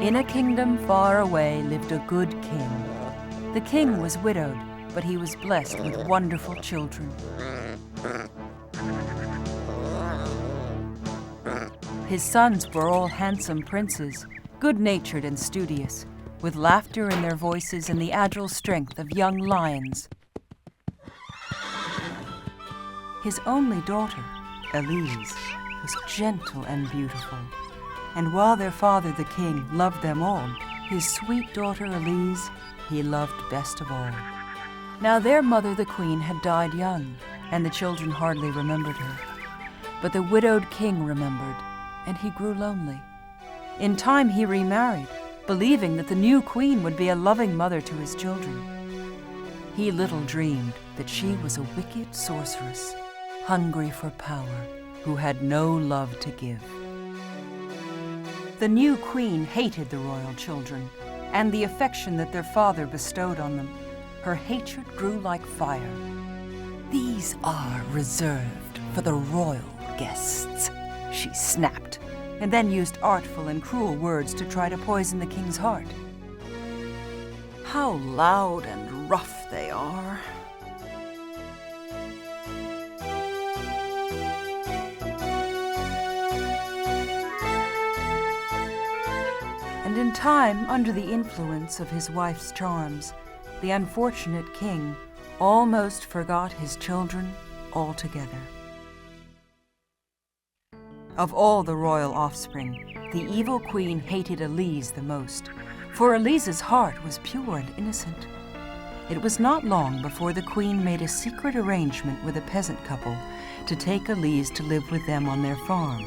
In a kingdom far away lived a good king. The king was widowed, but he was blessed with wonderful children. His sons were all handsome princes, good-natured and studious, with laughter in their voices and the agile strength of young lions. His only daughter, Elise, was gentle and beautiful. And while their father, the king, loved them all, his sweet daughter Elise he loved best of all. Now their mother, the queen, had died young, and the children hardly remembered her. But the widowed king remembered, and he grew lonely. In time he remarried, believing that the new queen would be a loving mother to his children. He little dreamed that she was a wicked sorceress, hungry for power, who had no love to give. The new queen hated the royal children and the affection that their father bestowed on them. Her hatred grew like fire. "These are reserved for the royal guests," she snapped, and then used artful and cruel words to try to poison the king's heart. "How loud and rough they are." And in time, under the influence of his wife's charms, the unfortunate king almost forgot his children altogether. Of all the royal offspring, the evil queen hated Elise the most, for Elise's heart was pure and innocent. It was not long before the queen made a secret arrangement with a peasant couple to take Elise to live with them on their farm.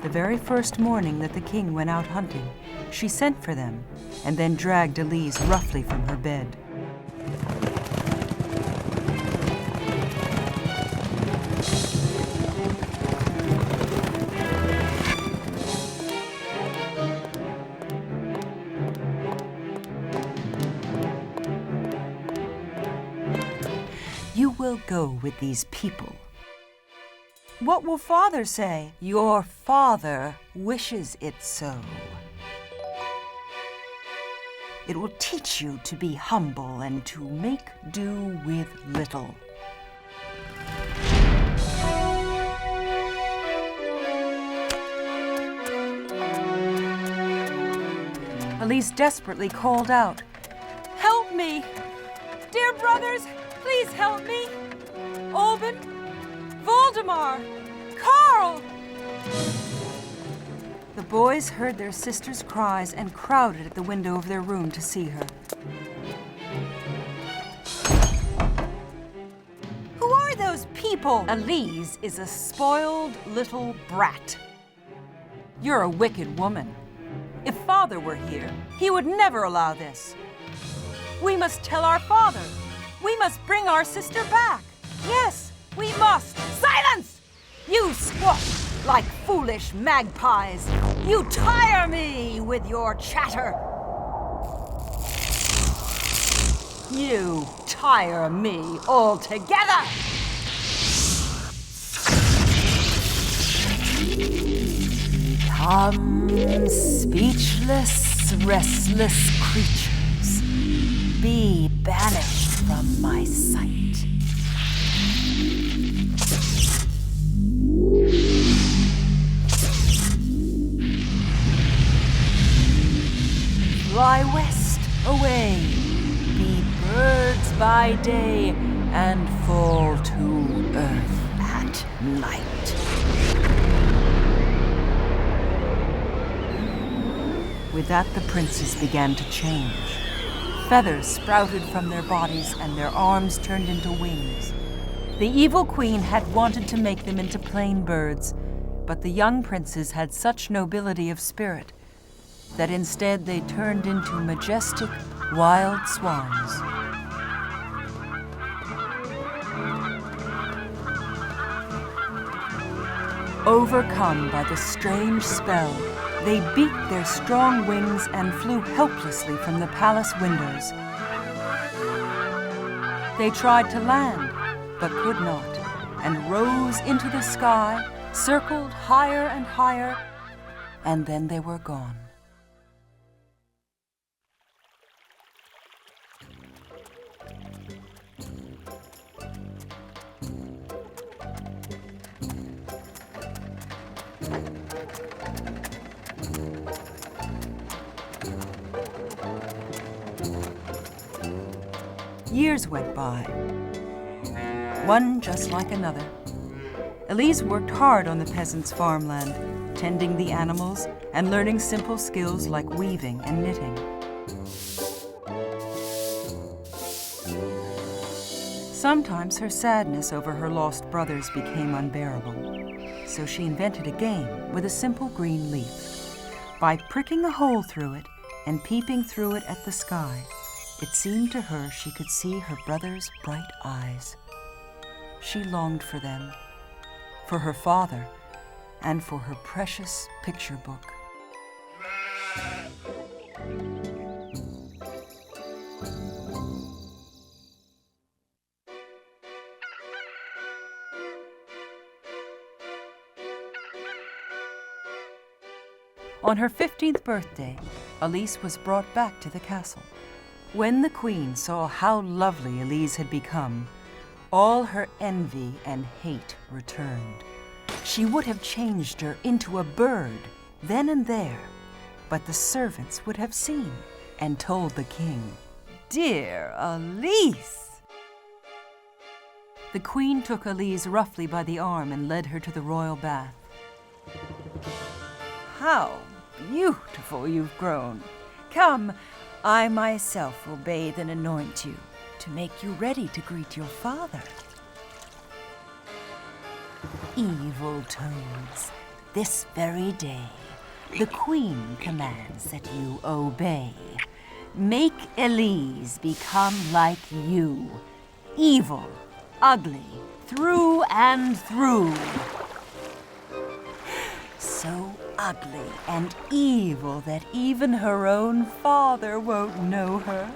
The very first morning that the king went out hunting, she sent for them and then dragged Elise roughly from her bed. "You will go with these people." "What will father say?" "Your father wishes it so. It will teach you to be humble and to make do with little." Elise desperately called out, "Help me! Dear brothers, please help me! Oben! Voldemar! Carl!" The boys heard their sister's cries and crowded at the window of their room to see her. "Who are those people?" "Elise is a spoiled little brat. You're a wicked woman. If father were here, he would never allow this. We must tell our father. We must bring our sister back. Yes, we must." "Silence! You squawk like foolish magpies. You tire me with your chatter. You tire me altogether." "Come, speechless, restless creatures, be banished from my sight." "Fly west away, be birds by day, and fall to earth at night." With that, the princes began to change. Feathers sprouted from their bodies, and their arms turned into wings. The evil queen had wanted to make them into plain birds, but the young princes had such nobility of spirit that instead they turned into majestic, wild swans. Overcome by the strange spell, they beat their strong wings and flew helplessly from the palace windows. They tried to land, but could not, and rose into the sky, circled higher and higher, and then they were gone. Years went by, one just like another. Elise worked hard on the peasants' farmland, tending the animals and learning simple skills like weaving and knitting. Sometimes her sadness over her lost brothers became unbearable, so she invented a game with a simple green leaf. By pricking a hole through it and peeping through it at the sky, it seemed to her she could see her brothers' bright eyes. She longed for them, for her father, and for her precious picture book. On her 15th birthday, Elise was brought back to the castle. When the queen saw how lovely Elise had become, all her envy and hate returned. She would have changed her into a bird then and there, but the servants would have seen and told the king, "Dear Elise!" The queen took Elise roughly by the arm and led her to the royal bath. "How beautiful you've grown! Come, I myself will bathe and anoint you to make you ready to greet your father." "Evil toads, this very day, the queen commands that you obey. Make Elise become like you, evil, ugly, through and through. So ugly and evil that even her own father won't know her."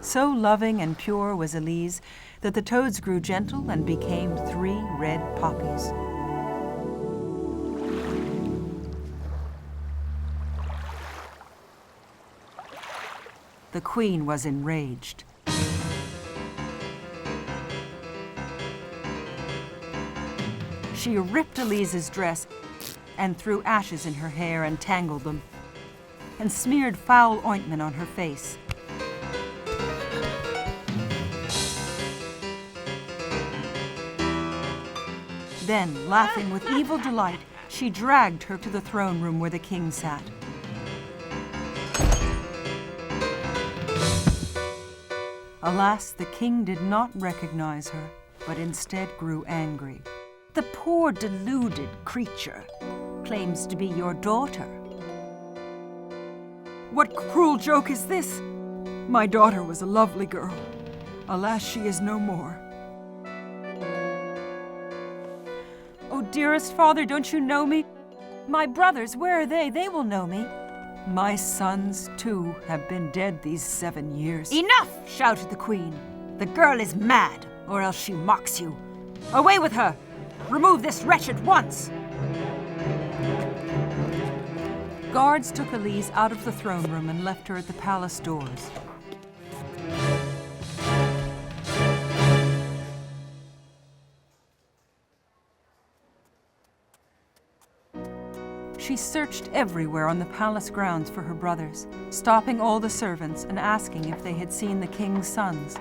So loving and pure was Elise that the toads grew gentle and became 3 red poppies. The queen was enraged. She ripped Elise's dress and threw ashes in her hair and tangled them, and smeared foul ointment on her face. Then, laughing with evil delight, she dragged her to the throne room where the king sat. Alas, the king did not recognize her, but instead grew angry. "The poor deluded creature claims to be your daughter. What cruel joke is this? My daughter was a lovely girl. Alas, she is no more." "Oh, dearest father, don't you know me? My brothers, where are they? They will know me." "My sons, too, have been dead these 7 years. "Enough!" shouted the queen. "The girl is mad, or else she mocks you. Away with her! Remove this wretch at once!" Guards took Elise out of the throne room and left her at the palace doors. She searched everywhere on the palace grounds for her brothers, stopping all the servants and asking if they had seen the king's sons.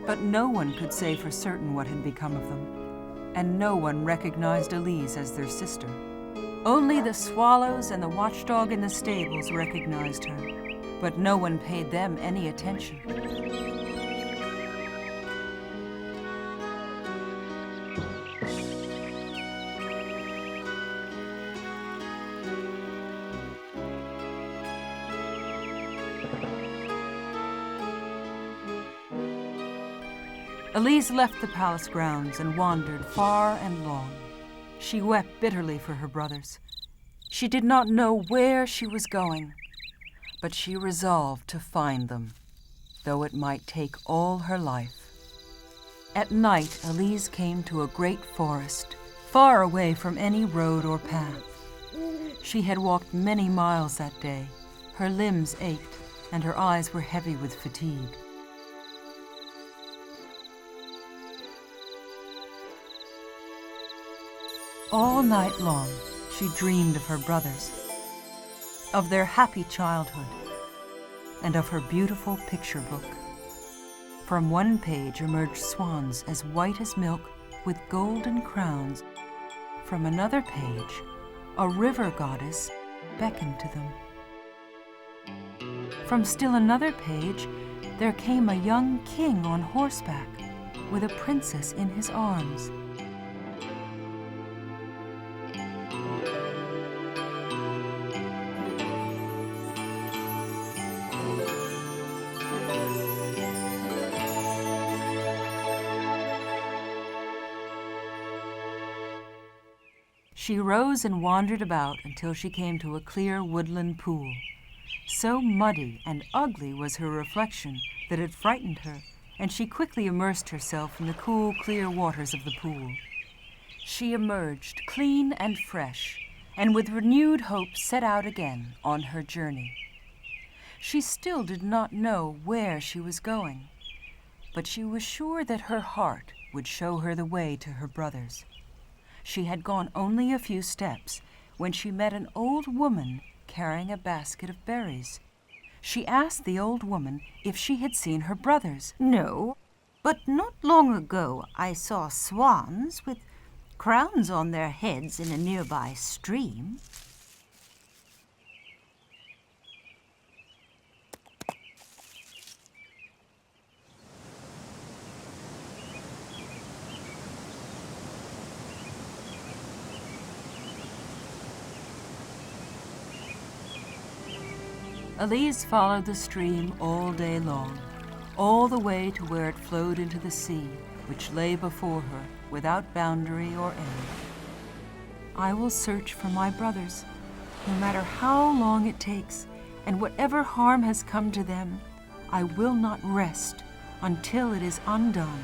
But no one could say for certain what had become of them, and no one recognized Elise as their sister. Only the swallows and the watchdog in the stables recognized her, but no one paid them any attention. Elise left the palace grounds and wandered far and long. She wept bitterly for her brothers. She did not know where she was going, but she resolved to find them, though it might take all her life. At night, Elise came to a great forest, far away from any road or path. She had walked many miles that day. Her limbs ached, and her eyes were heavy with fatigue. All night long, she dreamed of her brothers, of their happy childhood, and of her beautiful picture book. From one page emerged swans as white as milk with golden crowns. From another page, a river goddess beckoned to them. From still another page, there came a young king on horseback with a princess in his arms. She rose and wandered about until she came to a clear woodland pool. So muddy and ugly was her reflection that it frightened her, and she quickly immersed herself in the cool, clear waters of the pool. She emerged clean and fresh, and with renewed hope set out again on her journey. She still did not know where she was going, but she was sure that her heart would show her the way to her brothers. She had gone only a few steps when she met an old woman carrying a basket of berries. She asked the old woman if she had seen her brothers. No, but not long ago I saw swans with crowns on their heads in a nearby stream. Elise followed the stream all day long, all the way to where it flowed into the sea, which lay before her without boundary or end. I will search for my brothers, no matter how long it takes, and whatever harm has come to them, I will not rest until it is undone.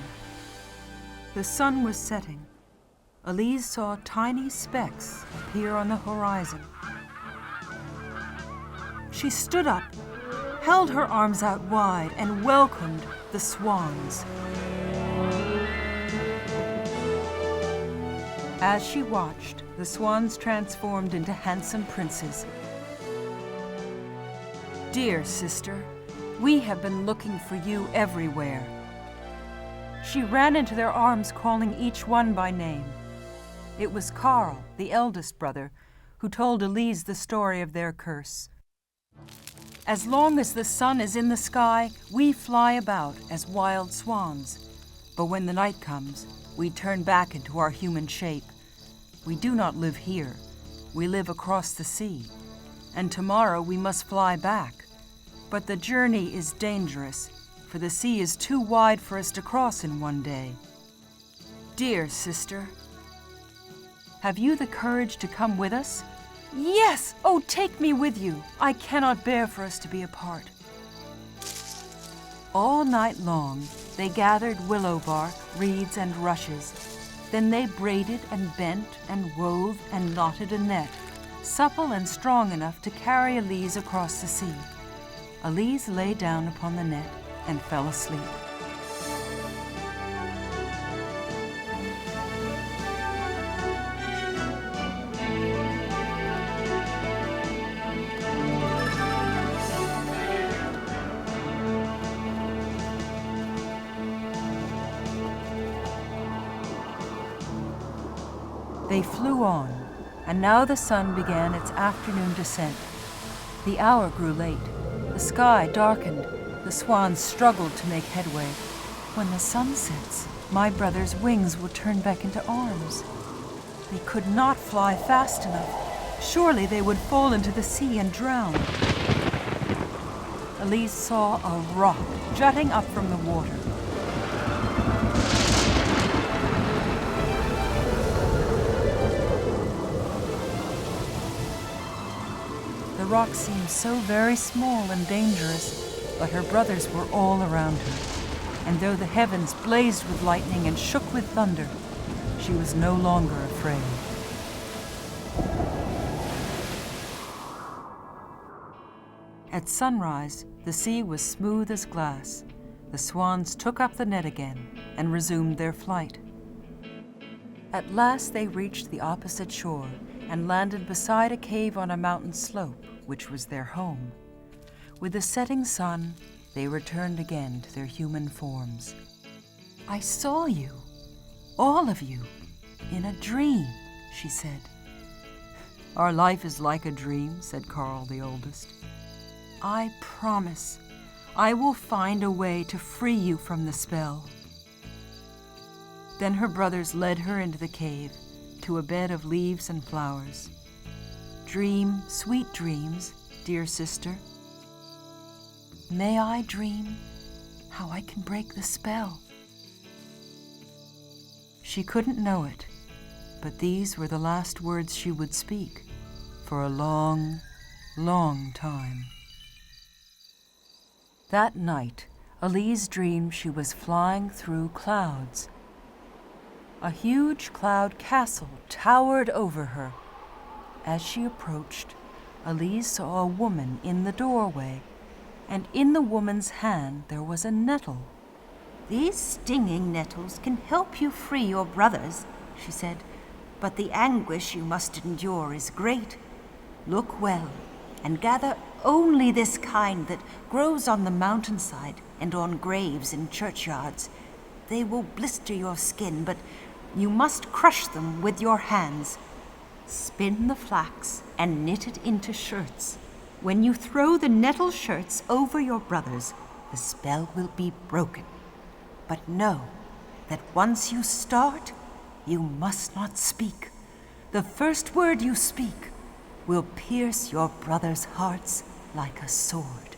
The sun was setting. Elise saw tiny specks appear on the horizon. She stood up, held her arms out wide, and welcomed the swans. As she watched, the swans transformed into handsome princes. "Dear sister, we have been looking for you everywhere." She ran into their arms, calling each one by name. It was Karl, the eldest brother, who told Elise the story of their curse. "As long as the sun is in the sky, we fly about as wild swans. But when the night comes, we turn back into our human shape. We do not live here. We live across the sea. And tomorrow we must fly back. But the journey is dangerous, for the sea is too wide for us to cross in one day. Dear sister, have you the courage to come with us?" "Yes! Oh, take me with you! I cannot bear for us to be apart." All night long, they gathered willow bark, reeds, and rushes. Then they braided and bent and wove and knotted a net, supple and strong enough to carry Elise across the sea. Elise lay down upon the net and fell asleep. They flew on, and now the sun began its afternoon descent. The hour grew late. The sky darkened. The swans struggled to make headway. When the sun sets, my brother's wings will turn back into arms. They could not fly fast enough. Surely they would fall into the sea and drown. Elise saw a rock jutting up from the water. The rock seemed so very small and dangerous, but her brothers were all around her, and though the heavens blazed with lightning and shook with thunder, she was no longer afraid. At sunrise, the sea was smooth as glass. The swans took up the net again and resumed their flight. At last they reached the opposite shore and landed beside a cave on a mountain slope, which was their home. With the setting sun, they returned again to their human forms. "I saw you, all of you, in a dream," she said. "Our life is like a dream," said Carl, the oldest. "I promise I will find a way to free you from the spell." Then her brothers led her into the cave, to a bed of leaves and flowers. "Dream sweet dreams, dear sister." "May I dream how I can break the spell?" She couldn't know it, but these were the last words she would speak for a long, long time. That night, Elise dreamed she was flying through clouds. A huge cloud castle towered over her. As she approached, Elise saw a woman in the doorway, and in the woman's hand there was a nettle. "These stinging nettles can help you free your brothers," she said, "but the anguish you must endure is great. Look well and gather only this kind that grows on the mountainside and on graves in churchyards. They will blister your skin, but you must crush them with your hands. Spin the flax and knit it into shirts. When you throw the nettle shirts over your brothers, the spell will be broken. But know that once you start, you must not speak. The first word you speak will pierce your brothers' hearts like a sword.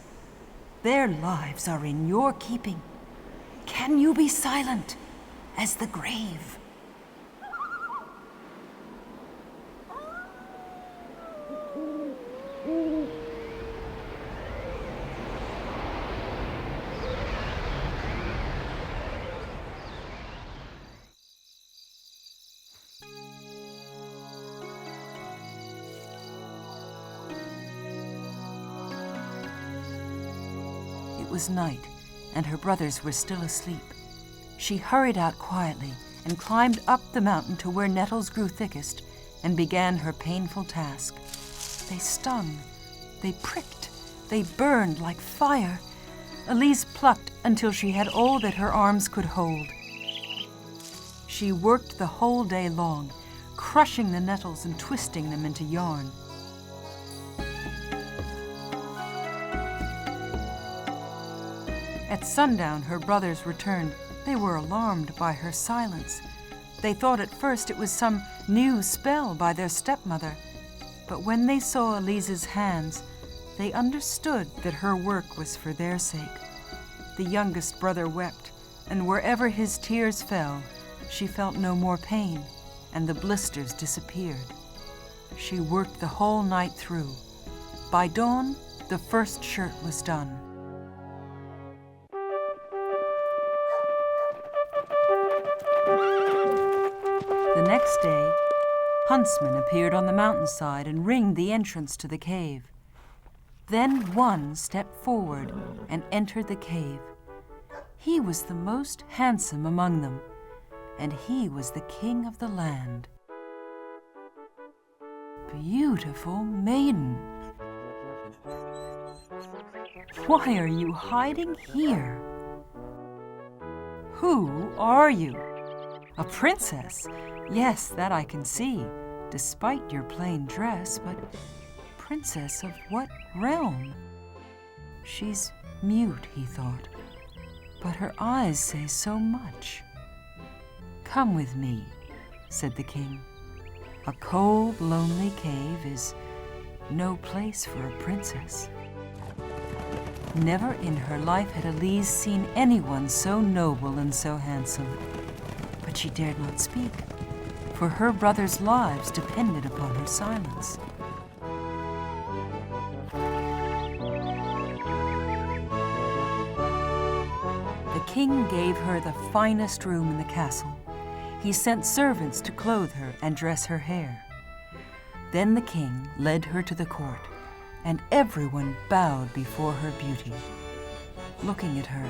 Their lives are in your keeping. Can you be silent as the grave?" It was night, and her brothers were still asleep. She hurried out quietly and climbed up the mountain to where nettles grew thickest and began her painful task. They stung, they pricked, they burned like fire. Elise plucked until she had all that her arms could hold. She worked the whole day long, crushing the nettles and twisting them into yarn. At sundown, her brothers returned. They were alarmed by her silence. They thought at first it was some new spell by their stepmother. But when they saw Elise's hands, they understood that her work was for their sake. The youngest brother wept, and wherever his tears fell, she felt no more pain, and the blisters disappeared. She worked the whole night through. By dawn, the first shirt was done. The next day, huntsmen appeared on the mountainside and ringed the entrance to the cave. Then one stepped forward and entered the cave. He was the most handsome among them, and he was the king of the land. "Beautiful maiden, why are you hiding here? Who are you? A princess? Yes, that I can see, despite your plain dress, but princess of what realm?" She's mute, he thought, but her eyes say so much. "Come with me," said the king. "A cold, lonely cave is no place for a princess." Never in her life had Elise seen anyone so noble and so handsome. But she dared not speak, for her brothers' lives depended upon her silence. The king gave her the finest room in the castle. He sent servants to clothe her and dress her hair. Then the king led her to the court, and everyone bowed before her beauty. Looking at her,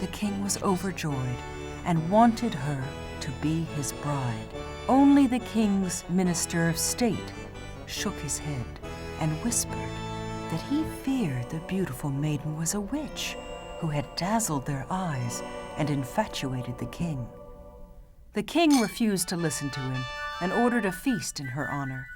the king was overjoyed and wanted her to be his bride. Only the king's minister of state shook his head and whispered that he feared the beautiful maiden was a witch who had dazzled their eyes and infatuated the king. The king refused to listen to him and ordered a feast in her honor.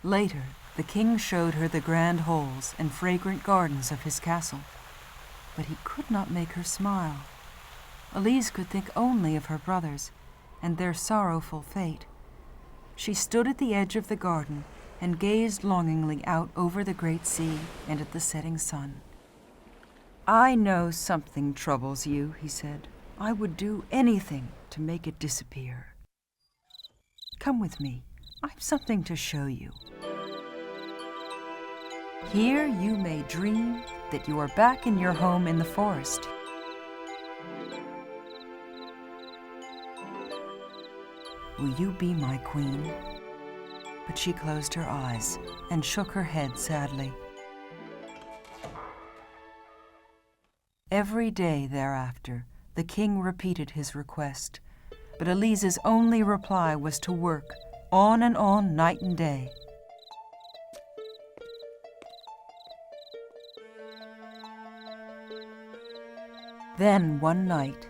Later, the king showed her the grand halls and fragrant gardens of his castle, but he could not make her smile. Elise could think only of her brothers and their sorrowful fate. She stood at the edge of the garden and gazed longingly out over the great sea and at the setting sun. "I know something troubles you," he said. "I would do anything to make it disappear. Come with me. I've something to show you. Here you may dream that you are back in your home in the forest. Will you be my queen?" But she closed her eyes and shook her head sadly. Every day thereafter, the king repeated his request, but Elise's only reply was to work on and on night and day. Then one night,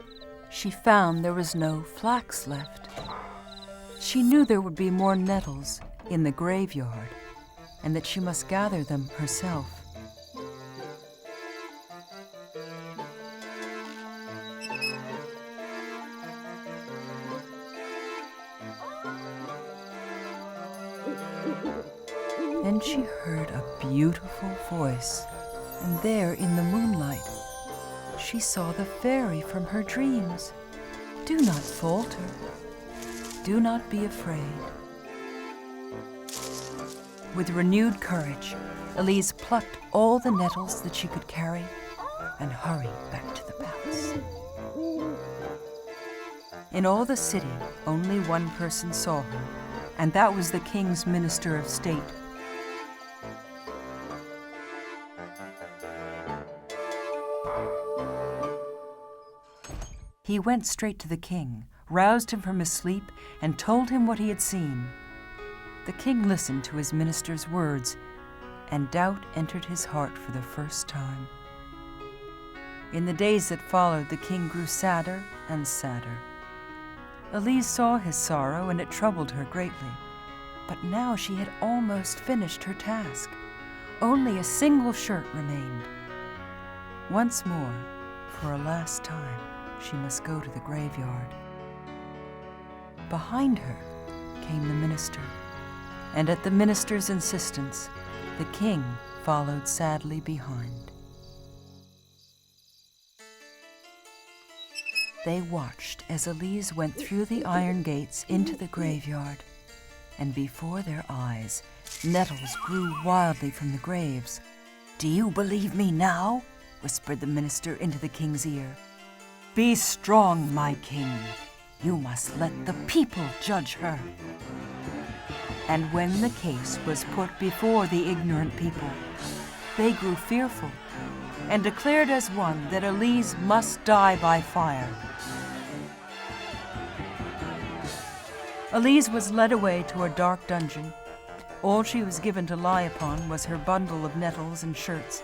she found there was no flax left. She knew there would be more nettles in the graveyard, and that she must gather them herself. Then she heard a beautiful voice, and there in the moonlight, she saw the fairy from her dreams. "Do not falter. Do not be afraid." With renewed courage, Elise plucked all the nettles that she could carry and hurried back to the palace. In all the city, only one person saw her, and that was the king's minister of state. He went straight to the king, roused him from his sleep, and told him what he had seen. The king listened to his minister's words, and doubt entered his heart for the first time. In the days that followed, the king grew sadder and sadder. Elise saw his sorrow, and it troubled her greatly. But now she had almost finished her task. Only a single shirt remained. Once more, for a last time, she must go to the graveyard. Behind her came the minister, and at the minister's insistence, the king followed sadly behind. They watched as Elise went through the iron gates into the graveyard, and before their eyes, nettles grew wildly from the graves. "Do you believe me now?" whispered the minister into the king's ear. "Be strong, my king. You must let the people judge her." And when the case was put before the ignorant people, they grew fearful and declared as one that Elise must die by fire. Elise was led away to a dark dungeon. All she was given to lie upon was her bundle of nettles and shirts,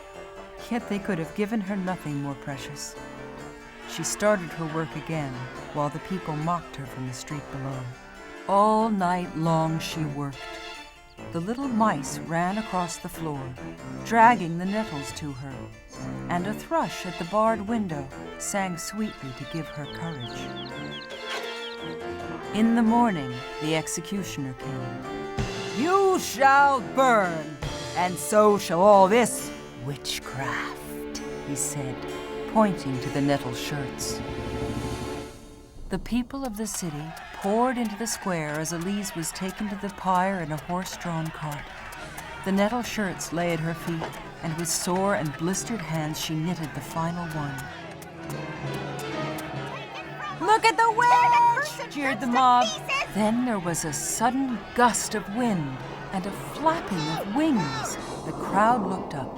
yet they could have given her nothing more precious. She started her work again, while the people mocked her from the street below. All night long she worked. The little mice ran across the floor, dragging the nettles to her, and a thrush at the barred window sang sweetly to give her courage. In the morning, the executioner came. "You shall burn, and so shall all this," Witchcraft, he said, pointing to the nettle shirts. The people of the city poured into the square as Elise was taken to the pyre in a horse-drawn cart. The nettle shirts lay at her feet, and with sore and blistered hands she knitted the final one. "Look at the witch!" jeered the mob. Then there was a sudden gust of wind and a flapping of wings. The crowd looked up,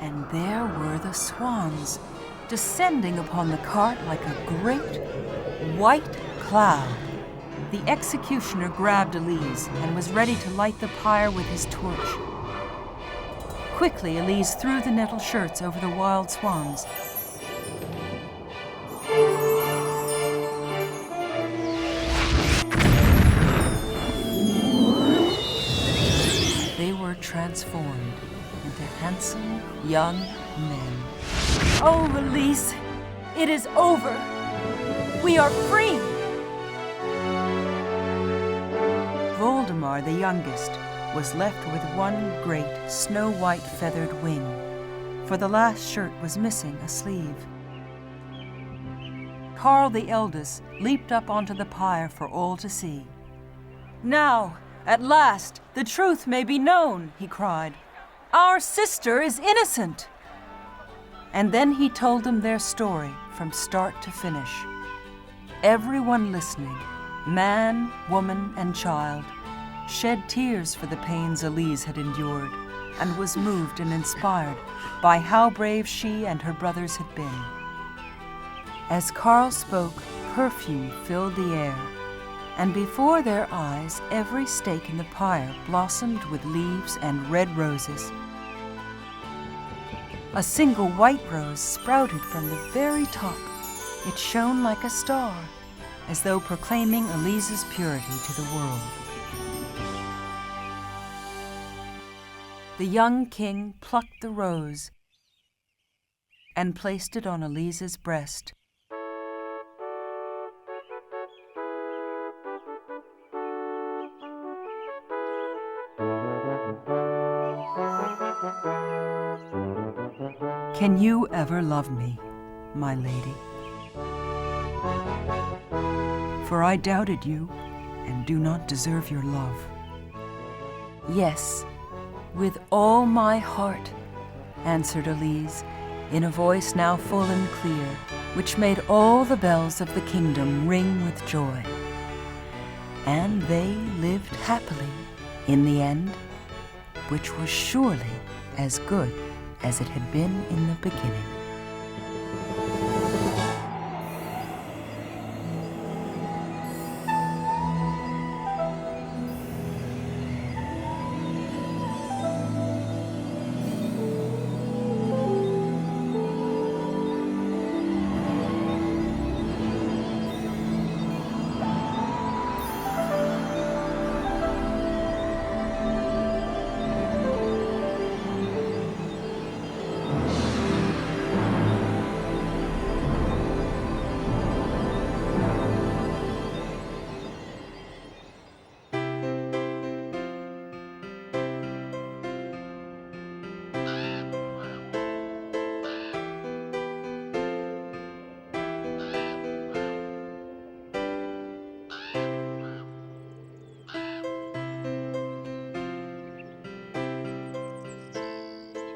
and there were the swans, descending upon the cart like a great white cloud. The executioner grabbed Elise and was ready to light the pyre with his torch. Quickly, Elise threw the nettle shirts over the wild swans. They were transformed into handsome young men. "Oh, Elise, it is over. We are free!" Voldemar, the youngest, was left with one great snow-white feathered wing, for the last shirt was missing a sleeve. Carl, the eldest, leaped up onto the pyre for all to see. "Now, at last, the truth may be known," he cried. "Our sister is innocent!" And then he told them their story from start to finish. Everyone listening, man, woman, and child, shed tears for the pains Elise had endured, and was moved and inspired by how brave she and her brothers had been. As Carl spoke, perfume filled the air, and before their eyes every stake in the pyre blossomed with leaves and red roses. A single white rose sprouted from the very top. It shone like a star, as though proclaiming Elise's purity to the world. The young king plucked the rose and placed it on Elise's breast. "Can you ever love me, my lady? For I doubted you and do not deserve your love." "Yes, with all my heart," answered Elise, in a voice now full and clear, which made all the bells of the kingdom ring with joy. And they lived happily in the end, which was surely as good as it had been in the beginning.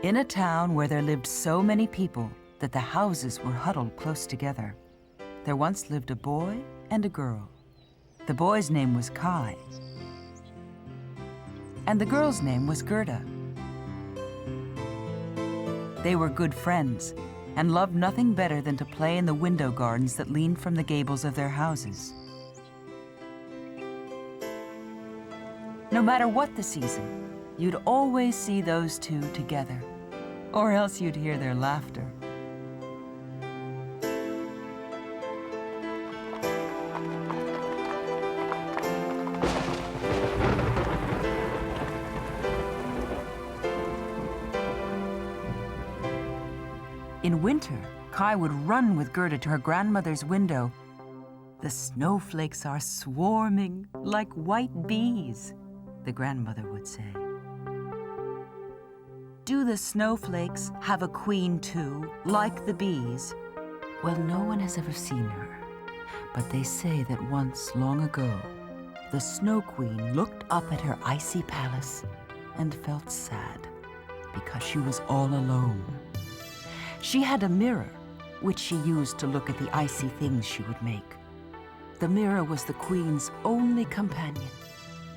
In a town where there lived so many people that the houses were huddled close together, there once lived a boy and a girl. The boy's name was Kai, and the girl's name was Gerda. They were good friends and loved nothing better than to play in the window gardens that leaned from the gables of their houses. No matter what the season, you'd always see those two together, or else you'd hear their laughter. In winter, Kai would run with Gerda to her grandmother's window. "The snowflakes are swarming like white bees," the grandmother would say. "Do the snowflakes have a queen too, like the bees? Well, no one has ever seen her, but they say that once, long ago, the Snow Queen looked up at her icy palace and felt sad because she was all alone. She had a mirror, which she used to look at the icy things she would make. The mirror was the Queen's only companion.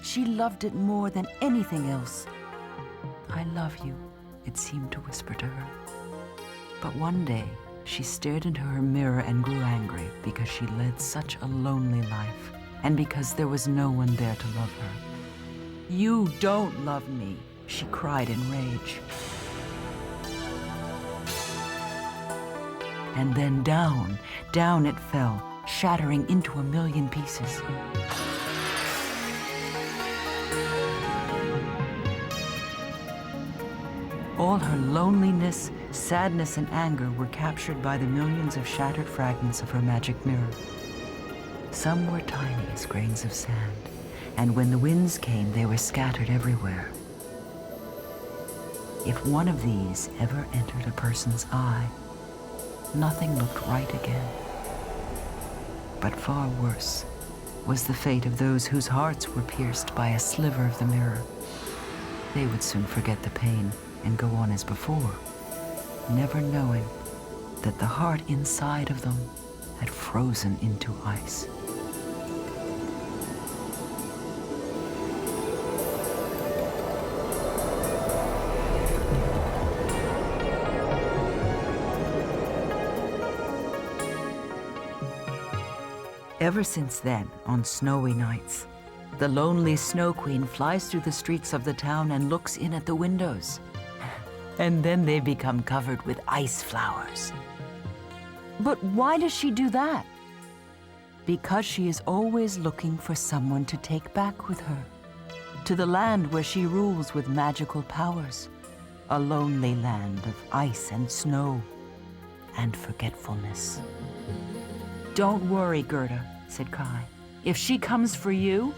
She loved it more than anything else. "I love you," it seemed to whisper to her. But one day, she stared into her mirror and grew angry because she led such a lonely life and because there was no one there to love her. "You don't love me," she cried in rage. And then down it fell, shattering into a million pieces. All her loneliness, sadness, and anger were captured by the millions of shattered fragments of her magic mirror. Some were tiny as grains of sand, and when the winds came, they were scattered everywhere. If one of these ever entered a person's eye, nothing looked right again. But far worse was the fate of those whose hearts were pierced by a sliver of the mirror. They would soon forget the pain and go on as before, never knowing that the heart inside of them had frozen into ice. Ever since then, on snowy nights, the lonely Snow Queen flies through the streets of the town and looks in at the windows. And then they become covered with ice flowers. But why does she do that? Because she is always looking for someone to take back with her, to the land where she rules with magical powers, a lonely land of ice and snow and forgetfulness. "Don't worry, Gerda," said Kai. "If she comes for you,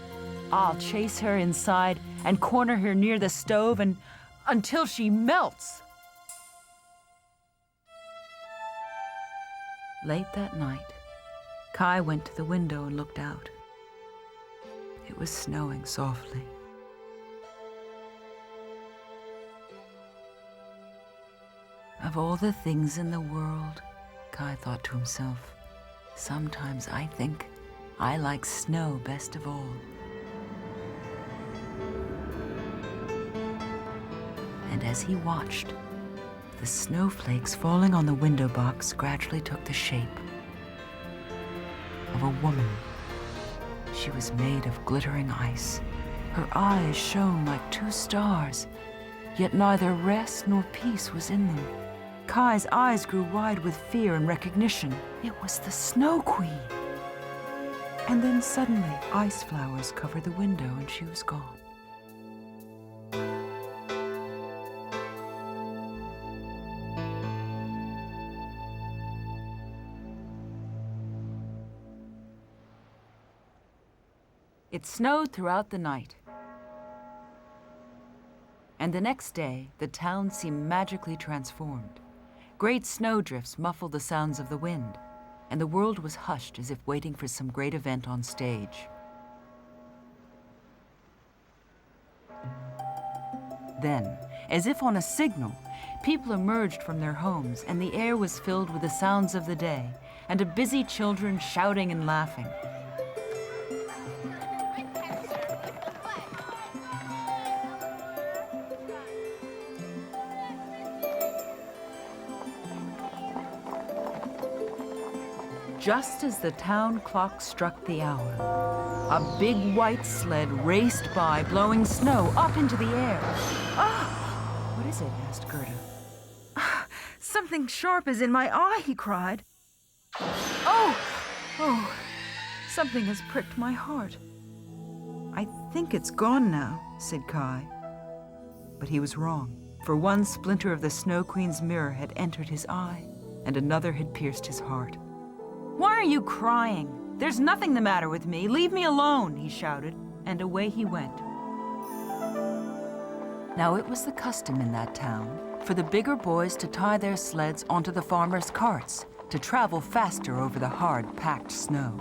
I'll chase her inside and corner her near the stove until she melts." Late that night, Kai went to the window and looked out. It was snowing softly. Of all the things in the world, Kai thought to himself, sometimes I think I like snow best of all. And as he watched, the snowflakes falling on the window box gradually took the shape of a woman. She was made of glittering ice. Her eyes shone like two stars, yet neither rest nor peace was in them. Kai's eyes grew wide with fear and recognition. It was the Snow Queen. And then suddenly, ice flowers covered the window and she was gone. It snowed throughout the night. And the next day, the town seemed magically transformed. Great snowdrifts muffled the sounds of the wind, and the world was hushed as if waiting for some great event on stage. Then, as if on a signal, people emerged from their homes, and the air was filled with the sounds of the day, and of busy children shouting and laughing. Just as the town clock struck the hour, a big white sled raced by, blowing snow up into the air. "Ah! What is it?" asked Gerda. "Something sharp is in my eye," he cried. Oh, something has pricked my heart." "I think it's gone now," said Kai. But he was wrong, for one splinter of the Snow Queen's mirror had entered his eye, and another had pierced his heart. "Why are you crying? There's nothing the matter with me. Leave me alone," he shouted, and away he went. Now it was the custom in that town for the bigger boys to tie their sleds onto the farmers' carts to travel faster over the hard, packed snow.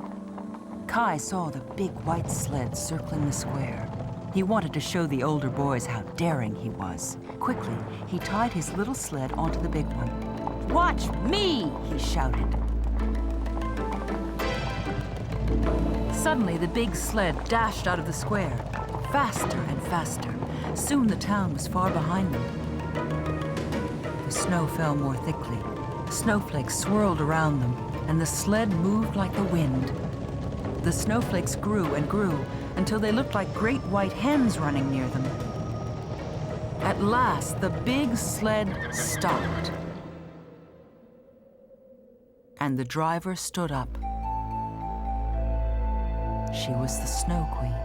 Kai saw the big white sled circling the square. He wanted to show the older boys how daring he was. Quickly, he tied his little sled onto the big one. "Watch me!" he shouted. Suddenly, the big sled dashed out of the square, faster and faster. Soon the town was far behind them. The snow fell more thickly. Snowflakes swirled around them, and the sled moved like the wind. The snowflakes grew and grew until they looked like great white hens running near them. At last, the big sled stopped. And the driver stood up. She was the Snow Queen.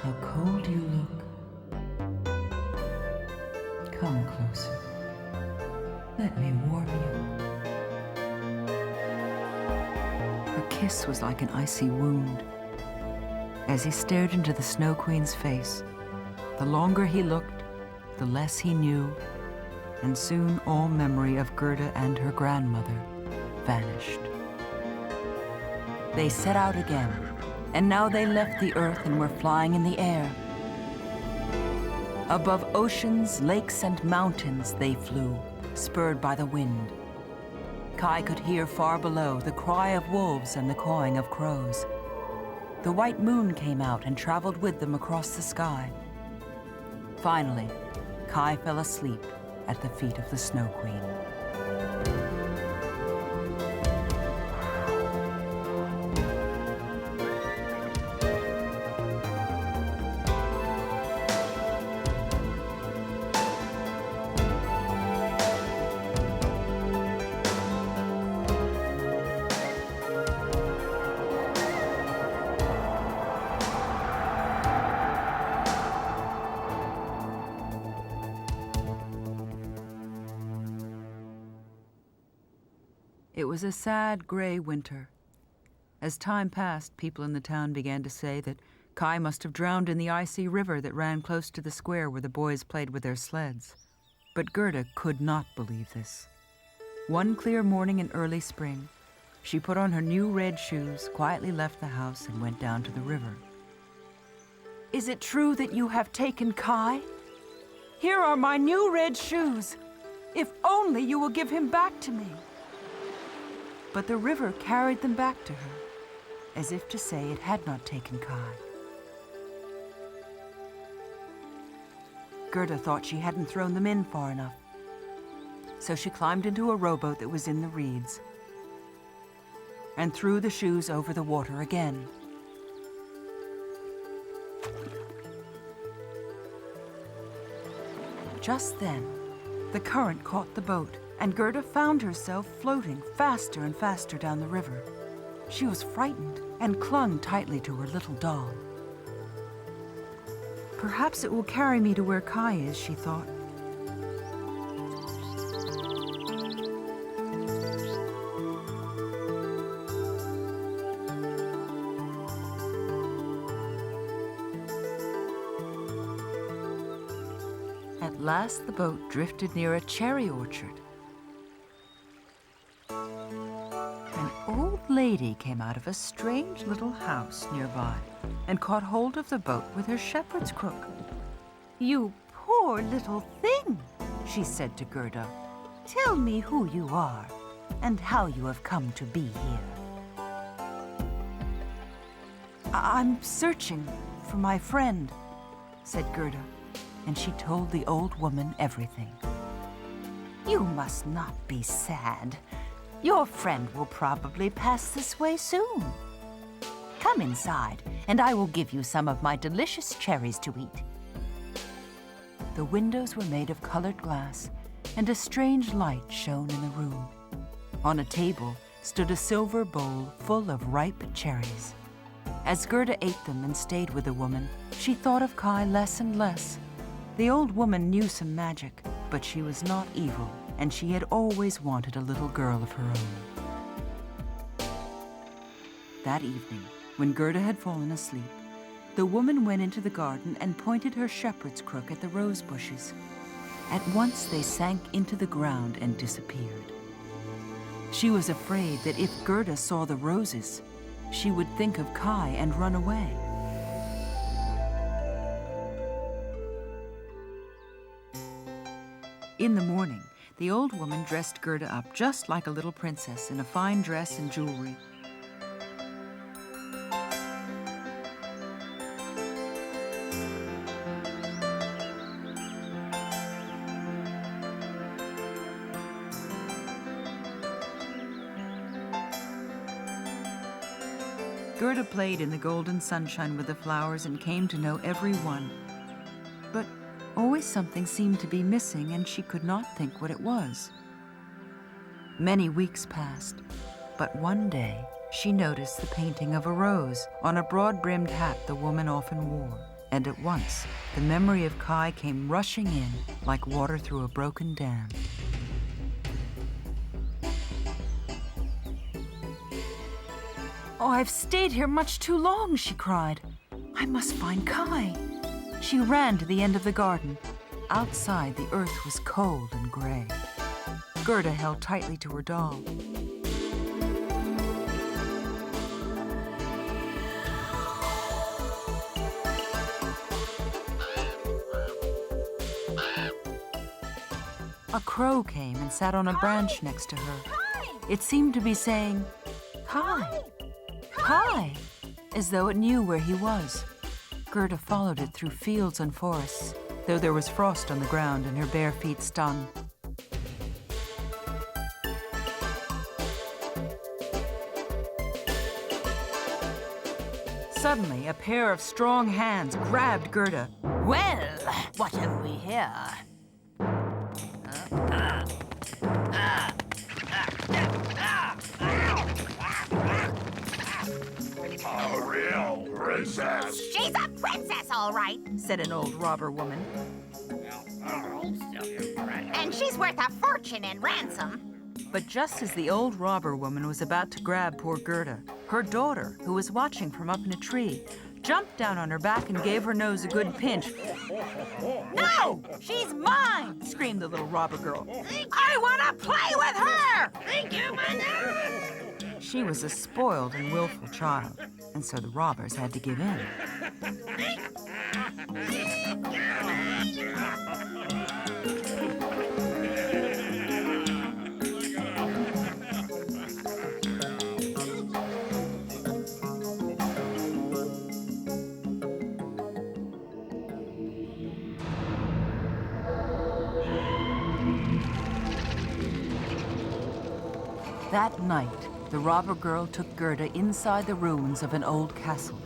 How cold you look. Come closer. Let me warm you. Her kiss was like an icy wound. As he stared into the Snow Queen's face, the longer he looked, the less he knew, and soon all memory of Gerda and her grandmother vanished. They set out again, and now they left the earth and were flying in the air. Above oceans, lakes, and mountains they flew, spurred by the wind. Kai could hear far below the cry of wolves and the cawing of crows. The white moon came out and traveled with them across the sky. Finally, Kai fell asleep at the feet of the Snow Queen. It was a sad, gray winter. As time passed, people in the town began to say that Kai must have drowned in the icy river that ran close to the square where the boys played with their sleds. But Gerda could not believe this. One clear morning in early spring, she put on her new red shoes, quietly left the house, and went down to the river. "Is it true that you have taken Kai? Here are my new red shoes. If only you will give him back to me." But the river carried them back to her, as if to say it had not taken Kai. Gerda thought she hadn't thrown them in far enough, so she climbed into a rowboat that was in the reeds and threw the shoes over the water again. Just then, the current caught the boat, and Gerda found herself floating faster and faster down the river. She was frightened and clung tightly to her little doll. "Perhaps it will carry me to where Kai is," she thought. At last, the boat drifted near a cherry orchard. An old lady came out of a strange little house nearby and caught hold of the boat with her shepherd's crook. "You poor little thing," she said to Gerda. "Tell me who you are and how you have come to be here." "I'm searching for my friend," said Gerda, and she told the old woman everything. "You must not be sad. Your friend will probably pass this way soon. Come inside, and I will give you some of my delicious cherries to eat." The windows were made of colored glass, and a strange light shone in the room. On a table stood a silver bowl full of ripe cherries. As Gerda ate them and stayed with the woman, she thought of Kai less and less. The old woman knew some magic, but she was not evil, and she had always wanted a little girl of her own. That evening, when Gerda had fallen asleep, the woman went into the garden and pointed her shepherd's crook at the rose bushes. At once they sank into the ground and disappeared. She was afraid that if Gerda saw the roses, she would think of Kai and run away. In the morning, the old woman dressed Gerda up just like a little princess in a fine dress and jewelry. Gerda played in the golden sunshine with the flowers and came to know every one. But always something seemed to be missing, and she could not think what it was. Many weeks passed, but one day she noticed the painting of a rose on a broad-brimmed hat the woman often wore, and at once the memory of Kai came rushing in like water through a broken dam. "Oh, I've stayed here much too long," she cried. "I must find Kai." She ran to the end of the garden. Outside, the earth was cold and gray. Gerda held tightly to her doll. A crow came and sat on a branch next to her. It seemed to be saying, "Kai! Kai!" as though it knew where he was. Gerda followed it through fields and forests, though there was frost on the ground and her bare feet stung. Suddenly, a pair of strong hands grabbed Gerda. Well, what have we here? A real princess. She's a princess, all right. Said an old robber woman. And she's worth a fortune in ransom. But just as the old robber woman was about to grab poor Gerda, her daughter, who was watching from up in a tree, jumped down on her back and gave her nose a good pinch. "No! She's mine!" screamed the little robber girl. "I want to play with her!" Thank you, Mother. She was a spoiled and willful child, and so the robbers had to give in. That night, the robber girl took Gerda inside the ruins of an old castle.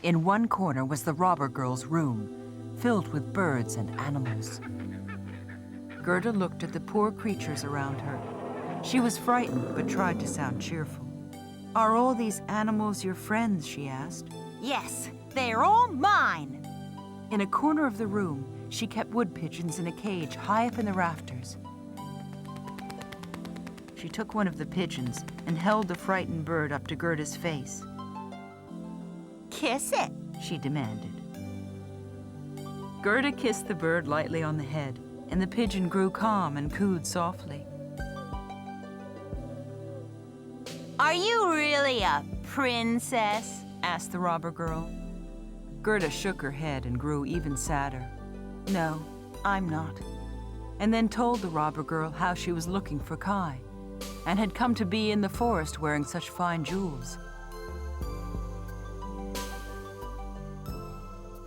In one corner was the robber girl's room, filled with birds and animals. Gerda looked at the poor creatures around her. She was frightened, but tried to sound cheerful. "Are all these animals your friends?" she asked. Yes, they're all mine. In a corner of the room, she kept wood pigeons in a cage high up in the rafters. She took one of the pigeons and held the frightened bird up to Gerda's face. Kiss it, she demanded. Gerda kissed the bird lightly on the head, and the pigeon grew calm and cooed softly. Are you really a princess? Asked the robber girl. Gerda shook her head and grew even sadder. "No, I'm not." And then told the robber girl how she was looking for Kai and had come to be in the forest wearing such fine jewels.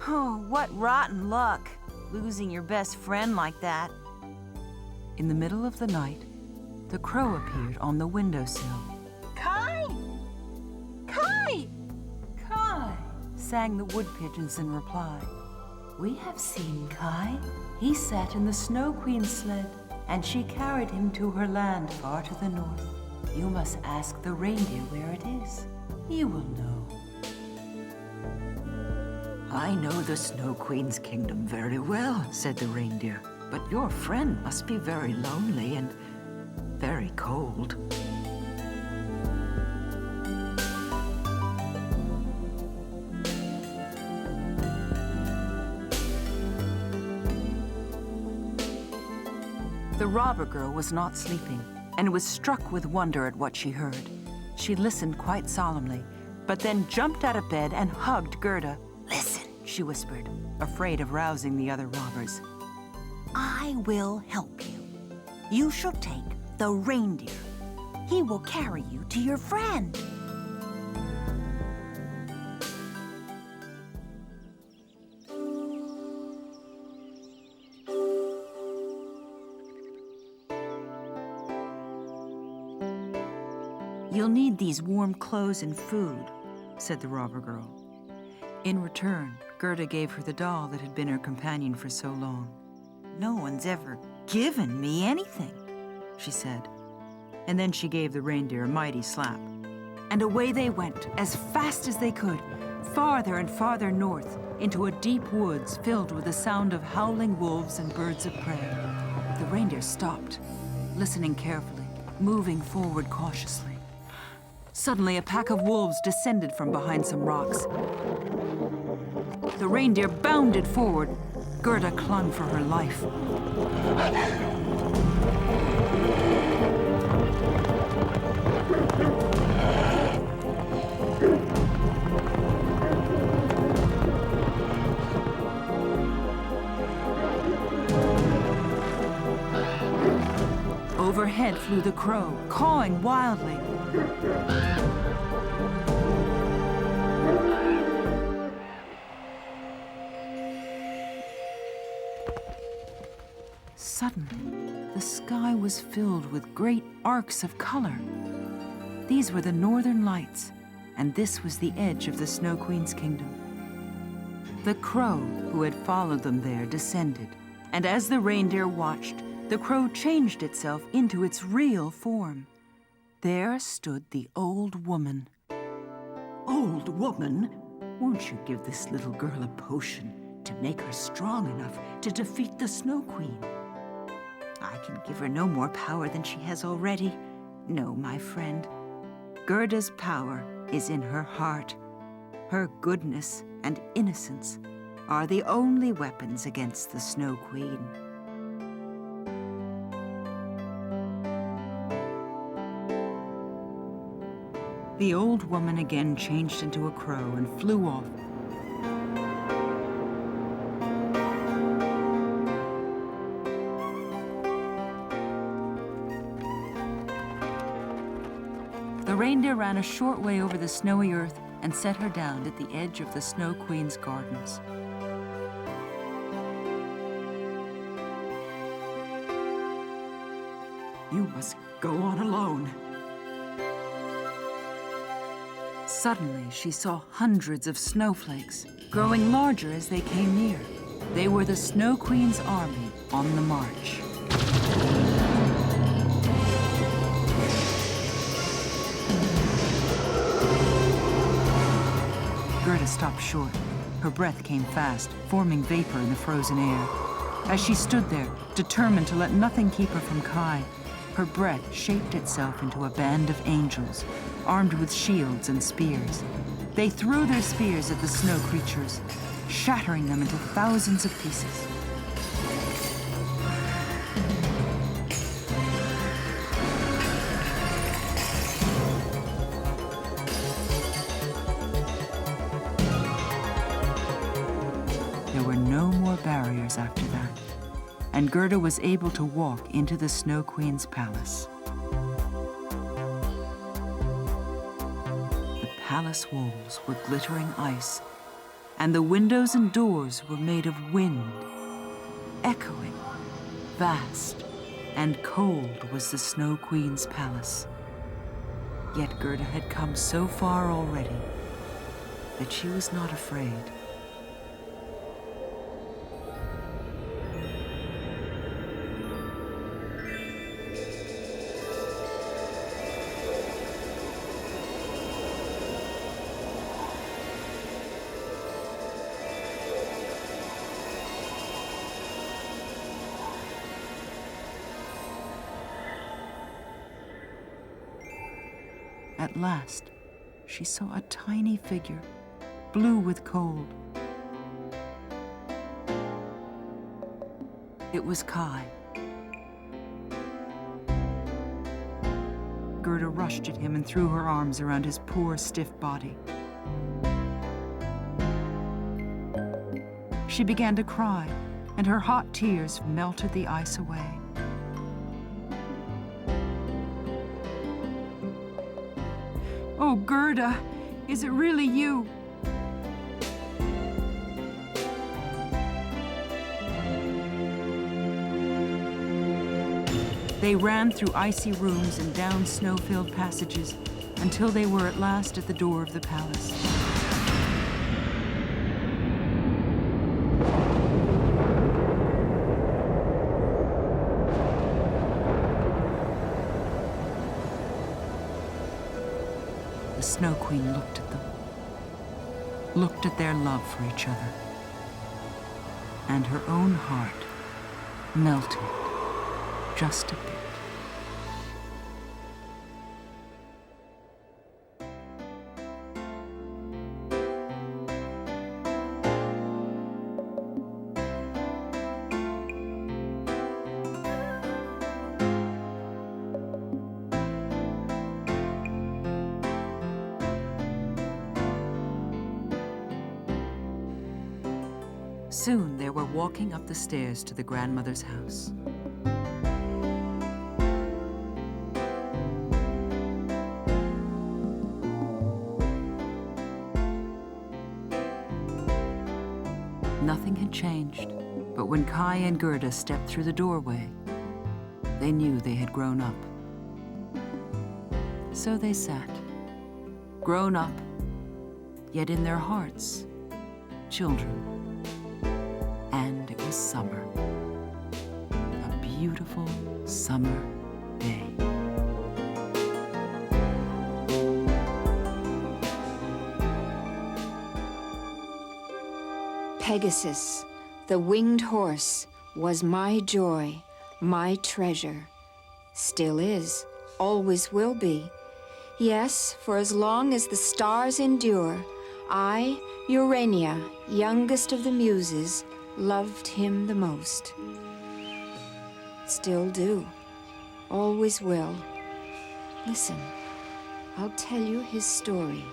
Oh, what rotten luck, losing your best friend like that. In the middle of the night, the crow appeared on the windowsill. Kai! Kai! "Kai!" sang the wood pigeons in reply. "We have seen Kai. He sat in the Snow Queen's sled, and she carried him to her land far to the north. You must ask the reindeer where it is. You will know." I know the Snow Queen's kingdom very well, said the reindeer. But your friend must be very lonely and very cold. The robber girl was not sleeping and was struck with wonder at what she heard. She listened quite solemnly, but then jumped out of bed and hugged Gerda. Listen, She whispered, afraid of rousing the other robbers. I will help you. You shall take the reindeer. He will carry you to your friend. You'll need these warm clothes and food, said the robber girl. In return, Gerda gave her the doll that had been her companion for so long. No one's ever given me anything, she said. And then she gave the reindeer a mighty slap. And away they went, as fast as they could, farther and farther north, into a deep woods filled with the sound of howling wolves and birds of prey. The reindeer stopped, listening carefully, moving forward cautiously. Suddenly, a pack of wolves descended from behind some rocks. The reindeer bounded forward. Gerda clung for her life. Overhead flew the crow, cawing wildly. Suddenly, the sky was filled with great arcs of color. These were the northern lights, and this was the edge of the Snow Queen's kingdom. The crow who had followed them there descended, and as the reindeer watched, the crow changed itself into its real form. There stood the old woman. Old woman, won't you give this little girl a potion to make her strong enough to defeat the Snow Queen? I can give her no more power than she has already. No, my friend. Gerda's power is in her heart. Her goodness and innocence are the only weapons against the Snow Queen. The old woman again changed into a crow and flew off. The reindeer ran a short way over the snowy earth and set her down at the edge of the Snow Queen's gardens. You must go on alone. Suddenly, she saw hundreds of snowflakes, growing larger as they came near. They were the Snow Queen's army on the march. Gerda stopped short. Her breath came fast, forming vapor in the frozen air. As she stood there, determined to let nothing keep her from Kai, her breath shaped itself into a band of angels, armed with shields and spears. They threw their spears at the snow creatures, shattering them into thousands of pieces. There were no more barriers after that, and Gerda was able to walk into the Snow Queen's palace. The palace walls were glittering ice, and the windows and doors were made of wind. Echoing, vast, and cold was the Snow Queen's palace. Yet Gerda had come so far already that she was not afraid. At last, she saw a tiny figure, blue with cold. It was Kai. Gerda rushed at him and threw her arms around his poor, stiff body. She began to cry, and her hot tears melted the ice away. "Oh, Gerda, is it really you?" They ran through icy rooms and down snow-filled passages until they were at last at the door of the palace. The Snow Queen looked at them, looked at their love for each other, and her own heart melted just a bit. Soon they were walking up the stairs to the grandmother's house. Nothing had changed, but when Kai and Gerda stepped through the doorway, they knew they had grown up. So they sat, grown up, yet in their hearts, children. And it was summer, a beautiful summer day. Pegasus, the winged horse, was my joy, my treasure. Still is, always will be. Yes, for as long as the stars endure, I, Urania, youngest of the Muses, loved him the most. Still do, always will. Listen, I'll tell you his story.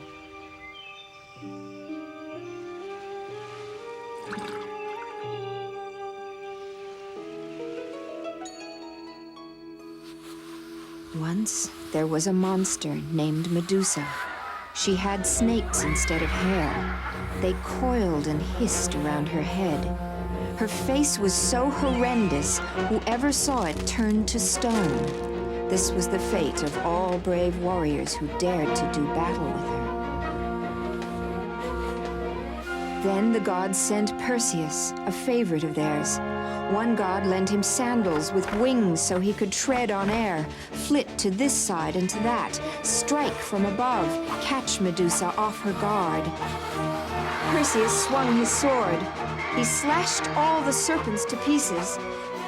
Once, there was a monster named Medusa. She had snakes instead of hair. They coiled and hissed around her head. Her face was so horrendous, whoever saw it turned to stone. This was the fate of all brave warriors who dared to do battle with her. Then the gods sent Perseus, a favorite of theirs. One god lent him sandals with wings so he could tread on air, flit to this side and to that, strike from above, catch Medusa off her guard. Perseus swung his sword. He slashed all the serpents to pieces.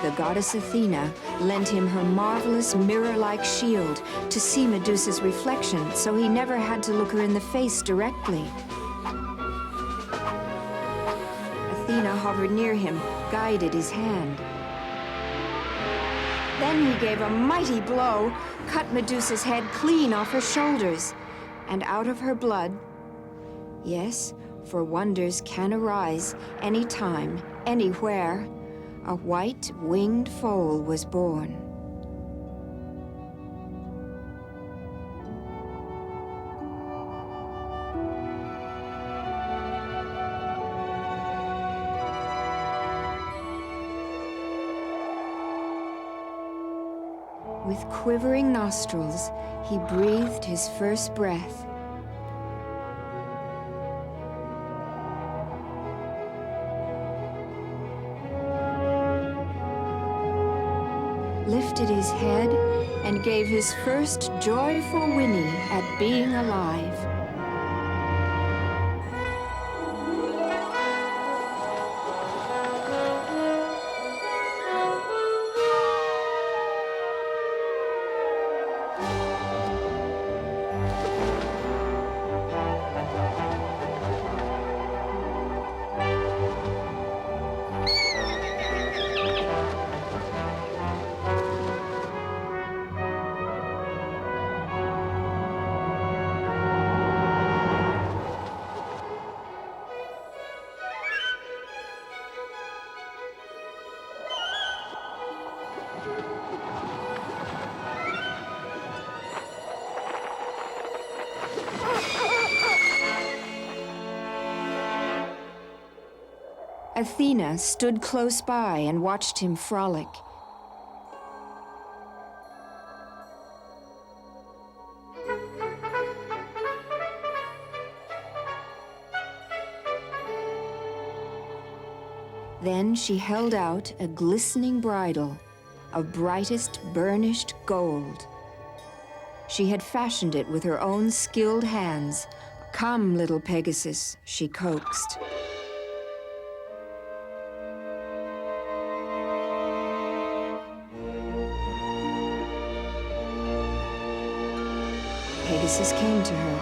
The goddess Athena lent him her marvelous mirror-like shield to see Medusa's reflection, so he never had to look her in the face directly. Athena hovered near him, guided his hand. Then he gave a mighty blow, cut Medusa's head clean off her shoulders, and out of her blood, yes, for wonders can arise anytime, anywhere, a white winged foal was born. With quivering nostrils, he breathed his first breath. Lifted his head and gave his first joyful whinny at being alive. Athena stood close by and watched him frolic. Then she held out a glistening bridle of brightest burnished gold. She had fashioned it with her own skilled hands. "Come, little Pegasus," she coaxed. Pegasus came to her.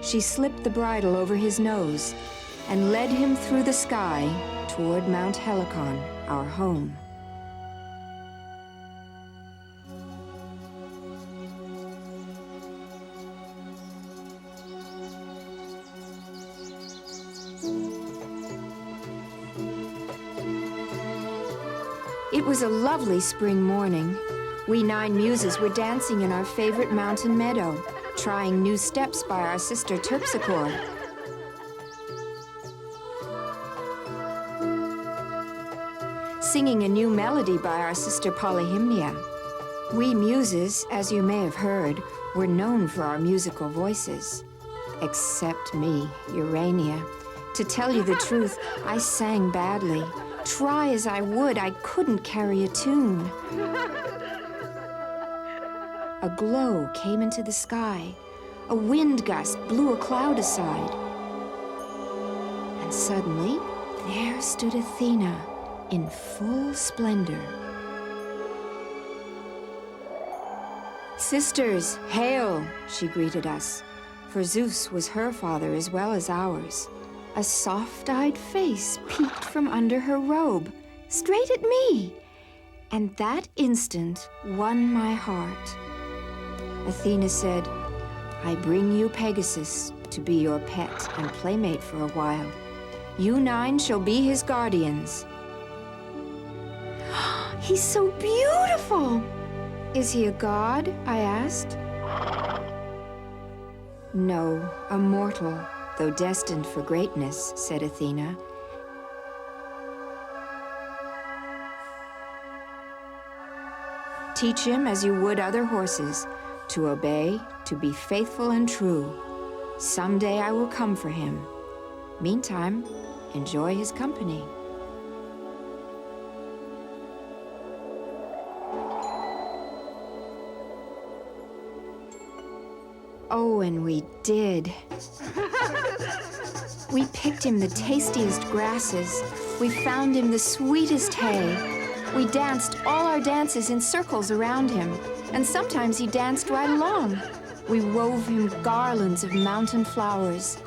She slipped the bridle over his nose and led him through the sky toward Mount Helicon, our home. It was a lovely spring morning. We 9 muses were dancing in our favorite mountain meadow, trying new steps by our sister Terpsichore. Singing a new melody by our sister Polyhymnia. We muses, as you may have heard, were known for our musical voices. Except me, Urania. To tell you the truth, I sang badly. Try as I would, I couldn't carry a tune. A glow came into the sky. A wind gust blew a cloud aside. And suddenly, there stood Athena in full splendor. "Sisters, hail," she greeted us, for Zeus was her father as well as ours. A soft-eyed face peeked from under her robe, straight at me, and that instant won my heart. Athena said, "I bring you Pegasus to be your pet and playmate for a while. You 9 shall be his guardians." "He's so beautiful!" "Is he a god?" I asked. "No, a mortal, though destined for greatness," said Athena. "Teach him as you would other horses, to obey, to be faithful and true. Someday I will come for him. Meantime, enjoy his company." Oh, and we did. We picked him the tastiest grasses. We found him the sweetest hay. We danced all our dances in circles around him, and sometimes he danced right along. We wove him garlands of mountain flowers.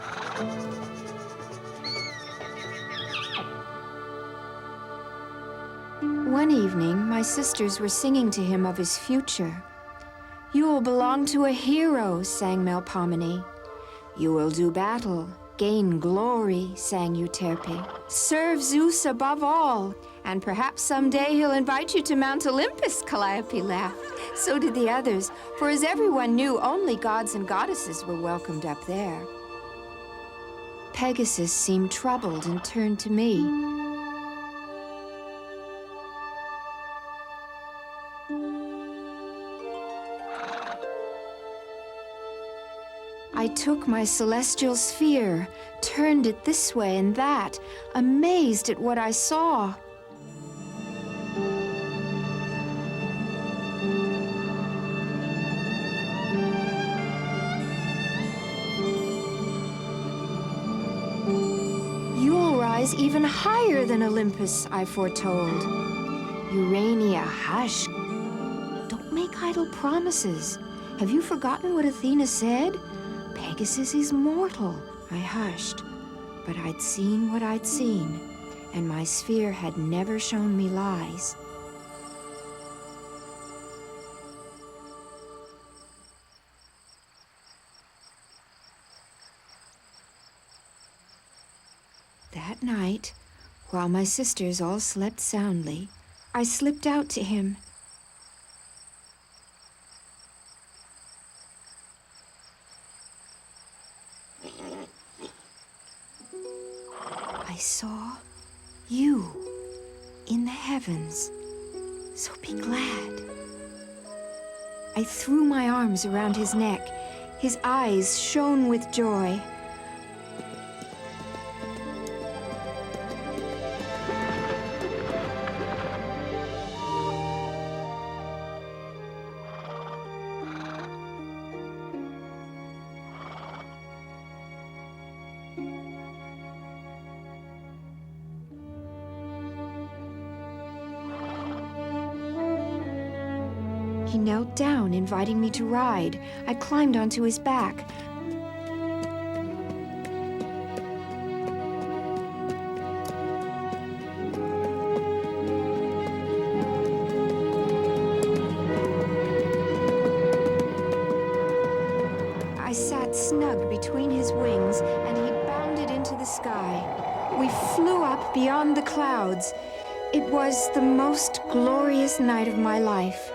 One evening, my sisters were singing to him of his future. "You will belong to a hero," sang Melpomene. "You will do battle, gain glory," sang Euterpe. "Serve Zeus above all, and perhaps someday he'll invite you to Mount Olympus," Calliope laughed. So did the others, for as everyone knew, only gods and goddesses were welcomed up there. Pegasus seemed troubled and turned to me. I took my celestial sphere, turned it this way and that, amazed at what I saw. You'll rise even higher than Olympus, I foretold. Urania, hush. Don't make idle promises. Have you forgotten what Athena said? Pegasus is mortal. I hushed, but I'd seen what I'd seen, and my sphere had never shown me lies. That night, while my sisters all slept soundly, I slipped out to him. in the heavens. So be glad. I threw my arms around his neck. His eyes shone with joy. He knelt down, inviting me to ride. I climbed onto his back. I sat snug between his wings, and he bounded into the sky. We flew up beyond the clouds. It was the most glorious night of my life.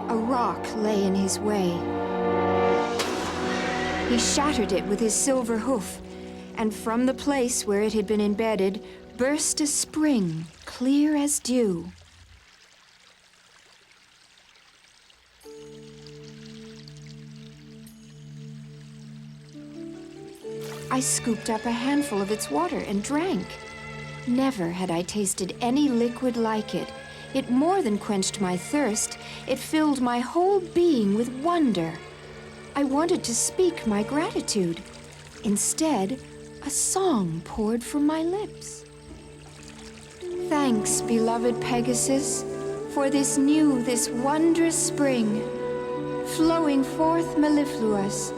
A rock lay in his way. He shattered it with his silver hoof, and from the place where it had been embedded burst a spring, clear as dew. I scooped up a handful of its water and drank. Never had I tasted any liquid like it. It more than quenched my thirst. It filled my whole being with wonder. I wanted to speak my gratitude. Instead, a song poured from my lips. Thanks, beloved Pegasus, for this new, this wondrous spring, flowing forth mellifluous.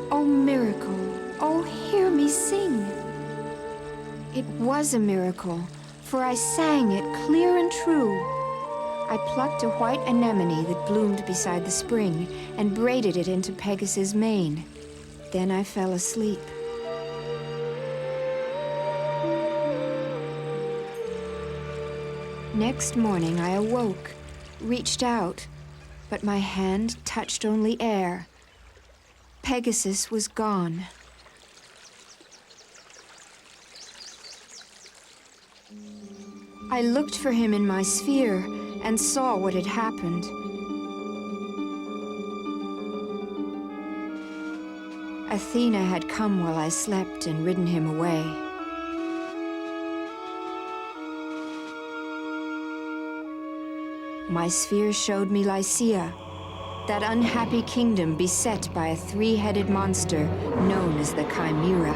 O miracle, oh, hear me sing. It was a miracle, for I sang it clear and true. I plucked a white anemone that bloomed beside the spring and braided it into Pegasus' mane. Then I fell asleep. Next morning I awoke, reached out, but my hand touched only air. Pegasus was gone. I looked for him in my sphere and saw what had happened. Athena had come while I slept and ridden him away. My sphere showed me Lycia, that unhappy kingdom beset by a three-headed monster known as the Chimera.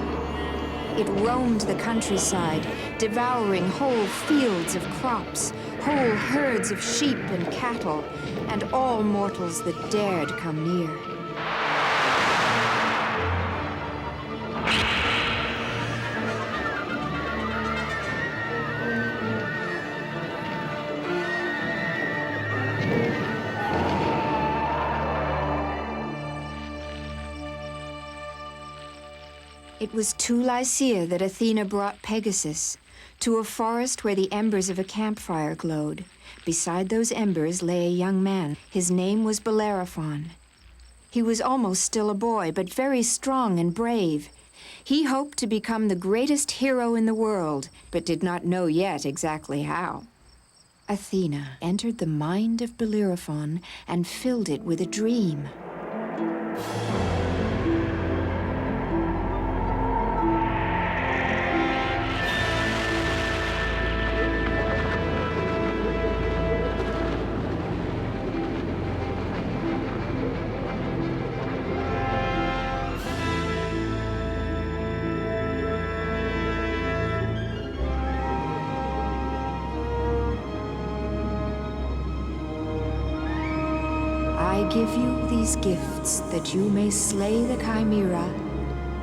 It roamed the countryside, devouring whole fields of crops, whole herds of sheep and cattle, and all mortals that dared come near. It was to Lycia that Athena brought Pegasus, to a forest where the embers of a campfire glowed. Beside those embers lay a young man. His name was Bellerophon. He was almost still a boy, but very strong and brave. He hoped to become the greatest hero in the world, but did not know yet exactly how. Athena entered the mind of Bellerophon and filled it with a dream. I give you these gifts that you may slay the Chimera,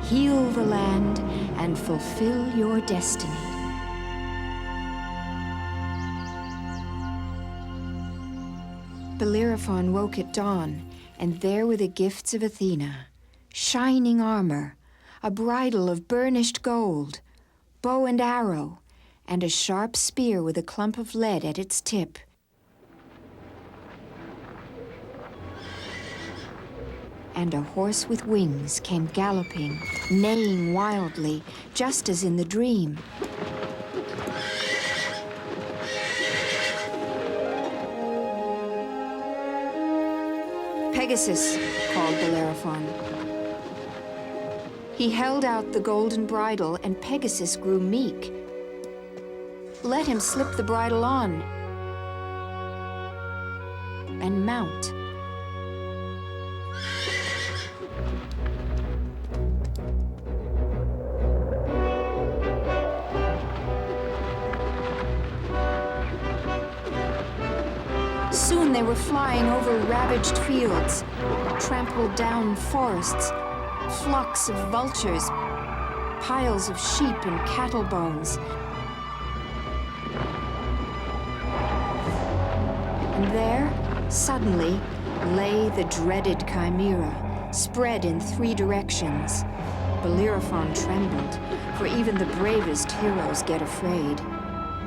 heal the land, and fulfill your destiny. Bellerophon woke at dawn. And there were the gifts of Athena, shining armor, a bridle of burnished gold, bow and arrow, and a sharp spear with a clump of lead at its tip. And a horse with wings came galloping, neighing wildly, just as in the dream. Pegasus, called Bellerophon. He held out the golden bridle, and Pegasus grew meek. Let him slip the bridle on and mount. Soon they were flying over ravaged fields, trampled down forests, flocks of vultures, piles of sheep and cattle bones. And there, suddenly, lay the dreaded Chimera, spread in 3 directions. Bellerophon trembled, for even the bravest heroes get afraid.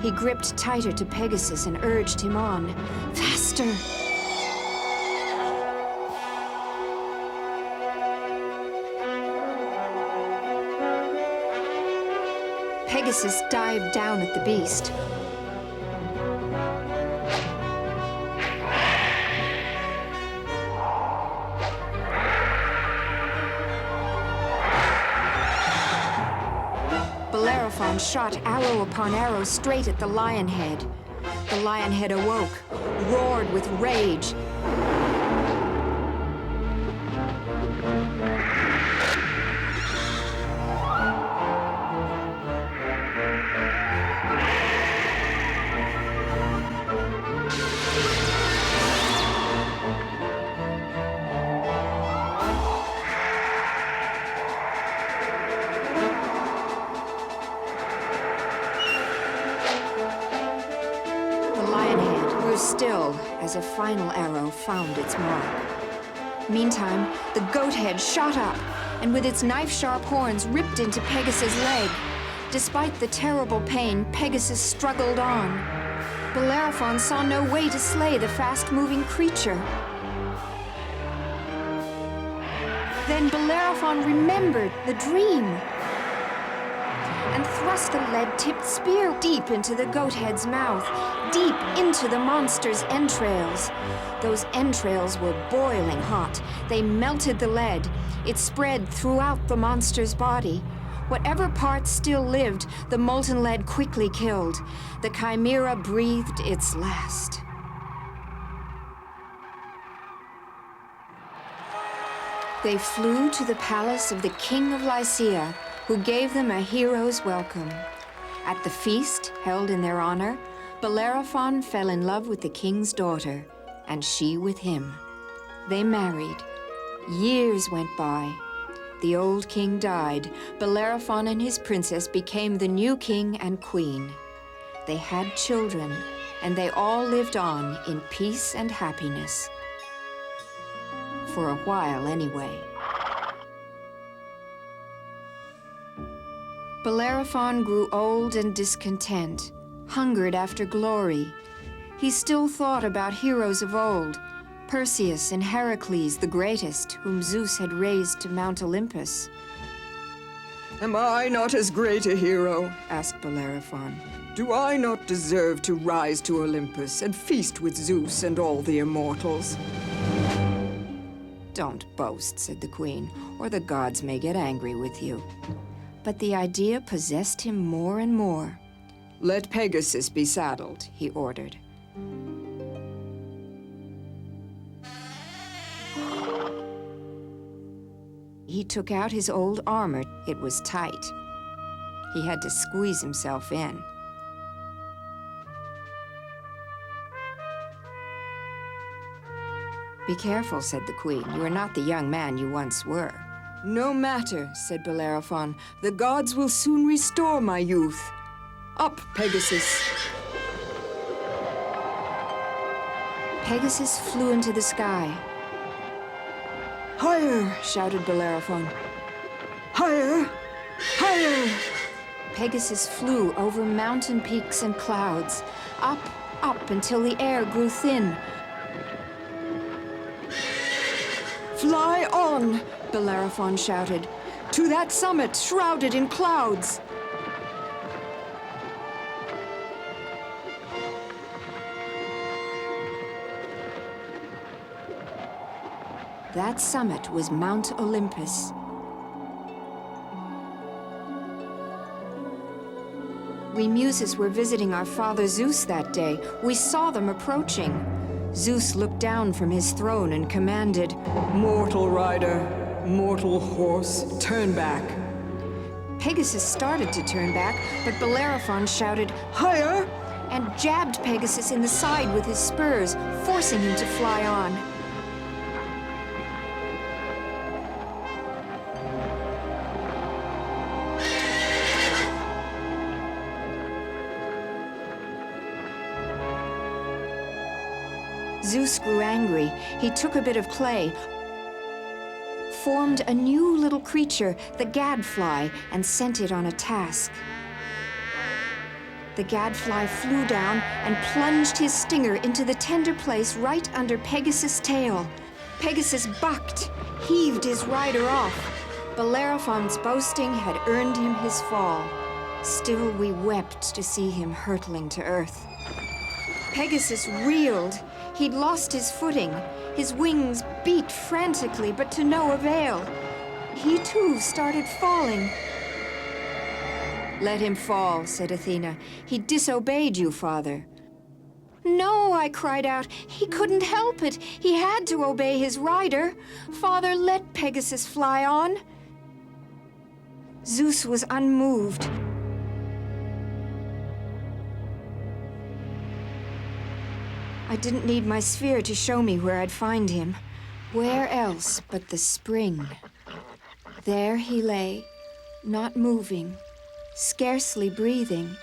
He gripped tighter to Pegasus and urged him on. Faster! Pegasus dived down at the beast. Bellerophon shot arrow upon arrow straight at the lion head. The lion head awoke, roared with rage. Still, as a final arrow found its mark. Meantime, the goat head shot up, and with its knife-sharp horns ripped into Pegasus' leg. Despite the terrible pain, Pegasus struggled on. Bellerophon saw no way to slay the fast-moving creature. Then Bellerophon remembered the dream and thrust the lead-tipped spear deep into the goat head's mouth, deep into the monster's entrails. Those entrails were boiling hot. They melted the lead. It spread throughout the monster's body. Whatever parts still lived, the molten lead quickly killed. The Chimera breathed its last. They flew to the palace of the king of Lycia, who gave them a hero's welcome. At the feast held in their honor, Bellerophon fell in love with the king's daughter, and she with him. They married. Years went by. The old king died. Bellerophon and his princess became the new king and queen. They had children, and they all lived on in peace and happiness. For a while, anyway. Bellerophon grew old and discontent, hungered after glory. He still thought about heroes of old, Perseus and Heracles the greatest, whom Zeus had raised to Mount Olympus. Am I not as great a hero? Asked Bellerophon. Do I not deserve to rise to Olympus and feast with Zeus and all the immortals? Don't boast, said the queen, or the gods may get angry with you. But the idea possessed him more and more. Let Pegasus be saddled, he ordered. He took out his old armor. It was tight. He had to squeeze himself in. Be careful, said the queen. You are not the young man you once were. No matter, said Bellerophon. The gods will soon restore my youth. Up, Pegasus. Pegasus flew into the sky. Higher, shouted Bellerophon. Higher! Higher! Pegasus flew over mountain peaks and clouds, up, up until the air grew thin. Fly on, Bellerophon shouted, to that summit shrouded in clouds. That summit was Mount Olympus. We Muses were visiting our father Zeus that day. We saw them approaching. Zeus looked down from his throne and commanded, Mortal rider, mortal horse, turn back. Pegasus started to turn back, but Bellerophon shouted, Higher! and jabbed Pegasus in the side with his spurs, forcing him to fly on. Zeus grew angry. He took a bit of clay, formed a new little creature, the gadfly, and sent it on a task. The gadfly flew down and plunged his stinger into the tender place right under Pegasus' tail. Pegasus bucked, heaved his rider off. Bellerophon's boasting had earned him his fall. Still we wept to see him hurtling to earth. Pegasus reeled. He'd lost his footing. His wings beat frantically, but to no avail. He too started falling. Let him fall, said Athena. He disobeyed you, father. No, I cried out. He couldn't help it. He had to obey his rider. Father, let Pegasus fly on. Zeus was unmoved. I didn't need my sphere to show me where I'd find him. Where else but the spring? There he lay, not moving, scarcely breathing.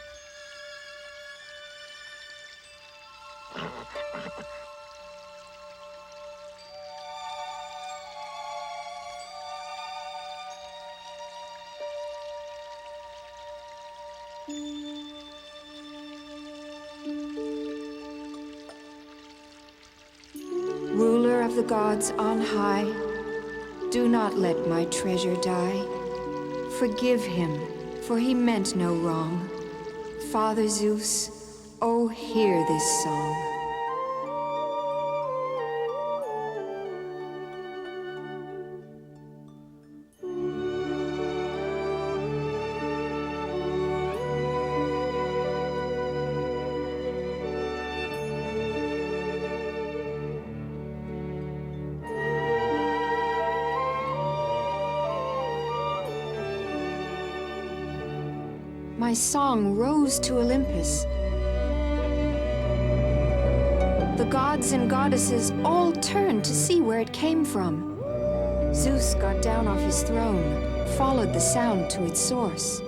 Ruler of the gods on high, do not let my treasure die. Forgive him, for he meant no wrong. Father Zeus, oh, hear this song. My song rose to Olympus. The gods and goddesses all turned to see where it came from. Zeus got down off his throne, followed the sound to its source.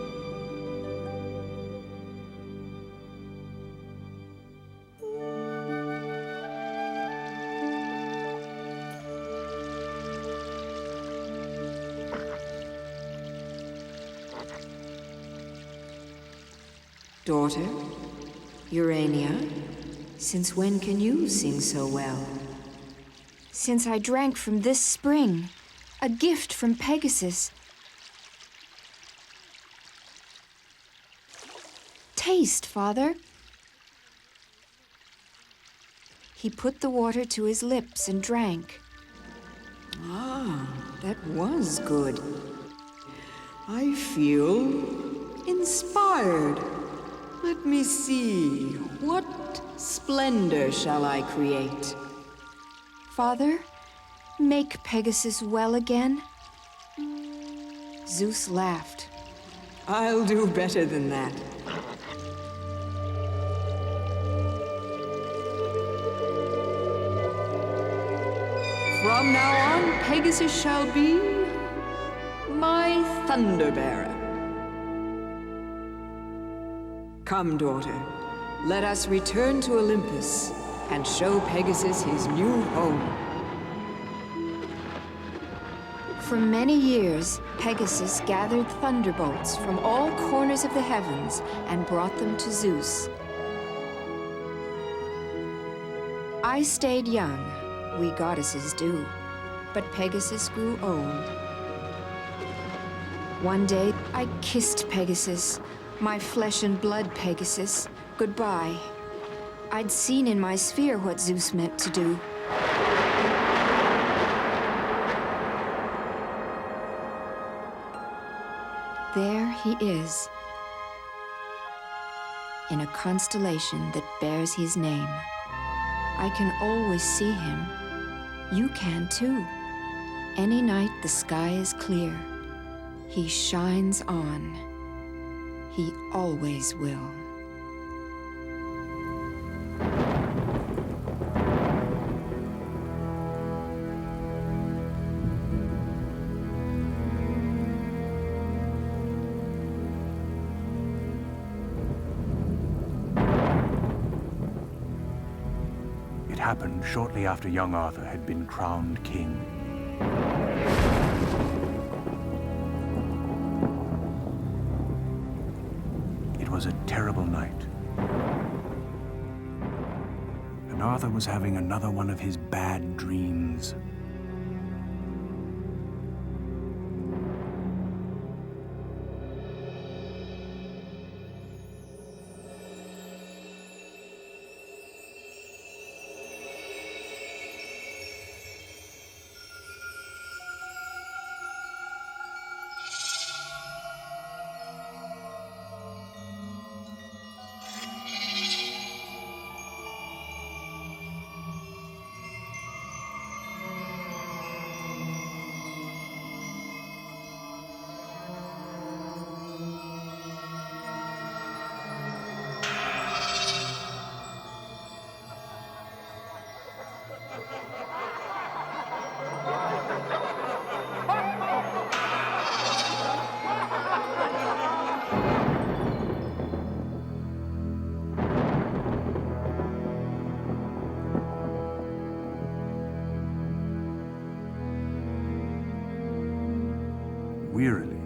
Daughter, Urania, since when can you sing so well? Since I drank from this spring, a gift from Pegasus. Taste, Father. He put the water to his lips and drank. Ah, that was good. I feel inspired. Let me see. What splendor shall I create? Father, make Pegasus well again. Zeus laughed. I'll do better than that. From now on, Pegasus shall be my thunder bearer. Come, daughter, let us return to Olympus and show Pegasus his new home. For many years, Pegasus gathered thunderbolts from all corners of the heavens and brought them to Zeus. I stayed young, we goddesses do, but Pegasus grew old. One day, I kissed Pegasus, my flesh and blood Pegasus, goodbye. I'd seen in my sphere what Zeus meant to do. There he is, in a constellation that bears his name. I can always see him. You can too. Any night the sky is clear. He shines on. He always will. It happened shortly after young Arthur had been crowned king. It was a terrible night. And Arthur was having another one of his bad dreams. Wearily,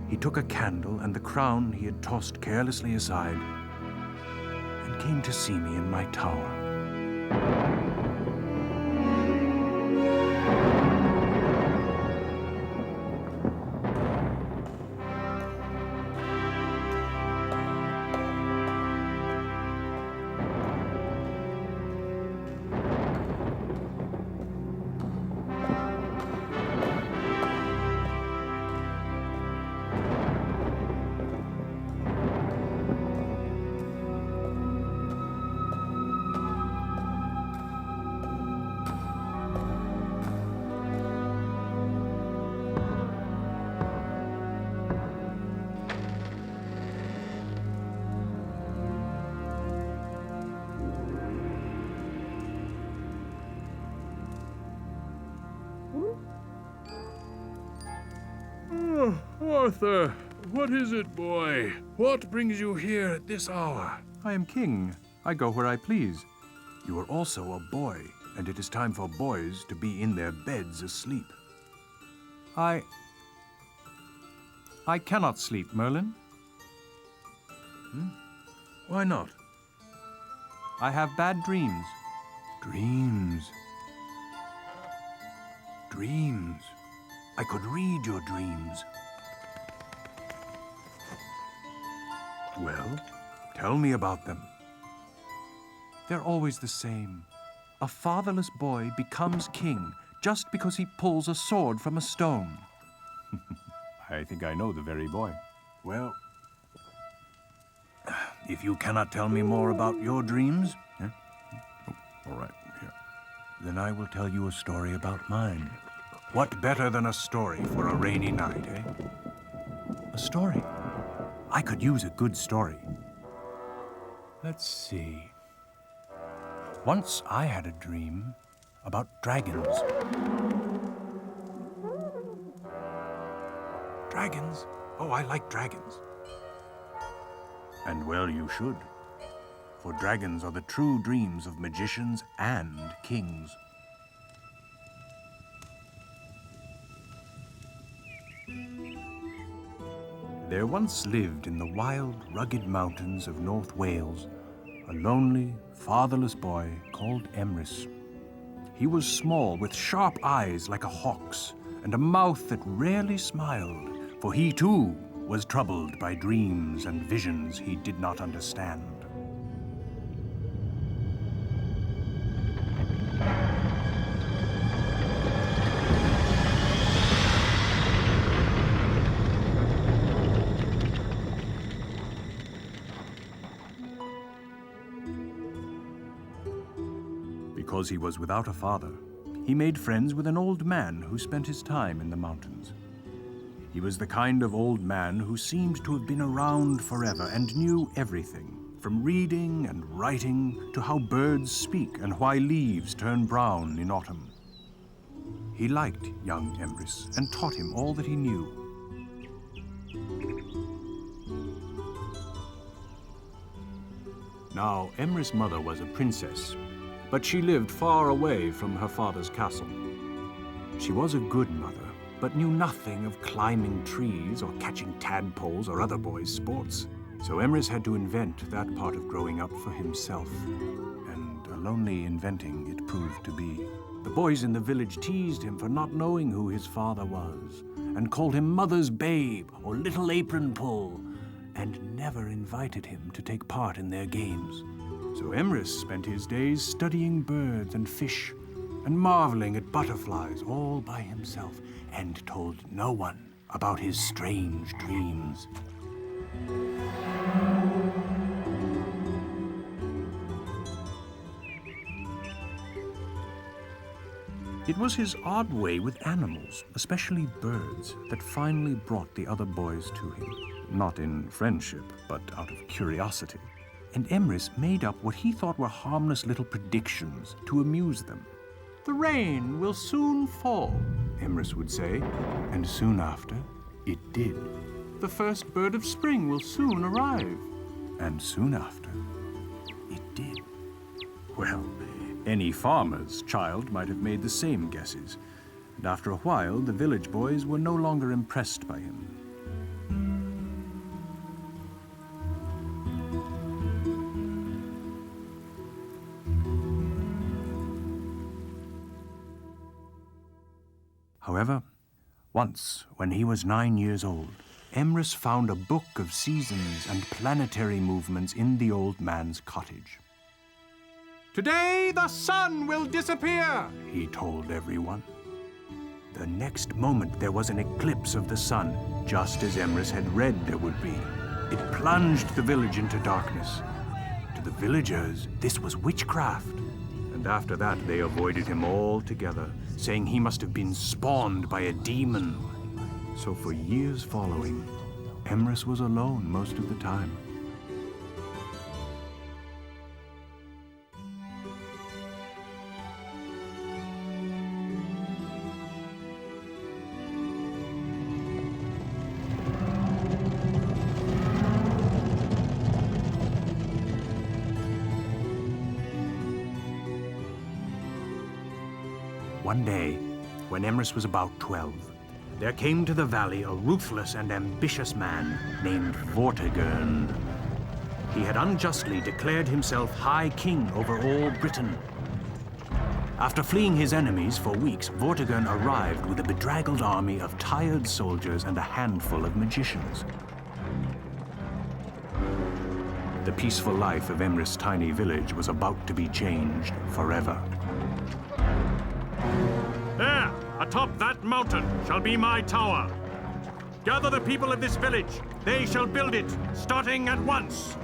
he took a candle and the crown he had tossed carelessly aside and came to see me in my tower. Arthur, what is it, boy? What brings you here at this hour? I am king. I go where I please. You are also a boy, and it is time for boys to be in their beds asleep. I cannot sleep, Merlin. Why not? I have bad dreams. Dreams. Dreams. I could read your dreams. Well, tell me about them. They're always the same. A fatherless boy becomes king just because he pulls a sword from a stone. I think I know the very boy. Well, if you cannot tell me more about your dreams, all right, here. Then I will tell you a story about mine. What better than a story for a rainy night, eh? A story. I could use a good story. Let's see. Once I had a dream about dragons. Dragons? Oh, I like dragons. And well, you should. For dragons are the true dreams of magicians and kings. There once lived in the wild, rugged mountains of North Wales a lonely, fatherless boy called Emrys. He was small, with sharp eyes like a hawk's, and a mouth that rarely smiled, for he too was troubled by dreams and visions he did not understand. Because he was without a father, he made friends with an old man who spent his time in the mountains. He was the kind of old man who seemed to have been around forever and knew everything, from reading and writing to how birds speak and why leaves turn brown in autumn. He liked young Emrys and taught him all that he knew. Now, Emrys' mother was a princess, but she lived far away from her father's castle. She was a good mother, but knew nothing of climbing trees or catching tadpoles or other boys' sports. So Emrys had to invent that part of growing up for himself. And a lonely inventing it proved to be. The boys in the village teased him for not knowing who his father was, and called him Mother's Babe or Little Apron Pull, and never invited him to take part in their games. So Emrys spent his days studying birds and fish and marveling at butterflies all by himself, and told no one about his strange dreams. It was his odd way with animals, especially birds, that finally brought the other boys to him. Not in friendship, but out of curiosity. And Emrys made up what he thought were harmless little predictions to amuse them. "The rain will soon fall," Emrys would say, and soon after, it did. "The first bird of spring will soon arrive," and soon after, it did. Well, any farmer's child might have made the same guesses, and after a while, the village boys were no longer impressed by him. However, once, when he was 9 years old, Emrys found a book of seasons and planetary movements in the old man's cottage. "Today the sun will disappear," he told everyone. The next moment there was an eclipse of the sun, just as Emrys had read there would be. It plunged the village into darkness. To the villagers, this was witchcraft. And after that, they avoided him altogether, saying he must have been spawned by a demon. So for years following, Emrys was alone most of the time. One day, when Emrys was about 12, there came to the valley a ruthless and ambitious man named Vortigern. He had unjustly declared himself High King over all Britain. After fleeing his enemies for weeks, Vortigern arrived with a bedraggled army of tired soldiers and a handful of magicians. The peaceful life of Emrys' tiny village was about to be changed forever. There, atop that mountain, shall be my tower. Gather the people of this village. They shall build it, starting at once.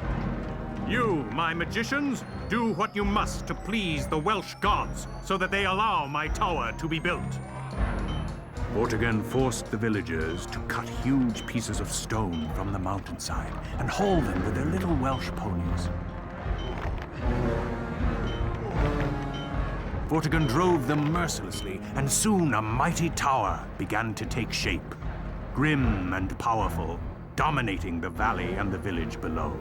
You, my magicians, do what you must to please the Welsh gods, so that they allow my tower to be built. Vortigern forced the villagers to cut huge pieces of stone from the mountainside and haul them with their little Welsh ponies. Vortigern drove them mercilessly, and soon a mighty tower began to take shape, grim and powerful, dominating the valley and the village below.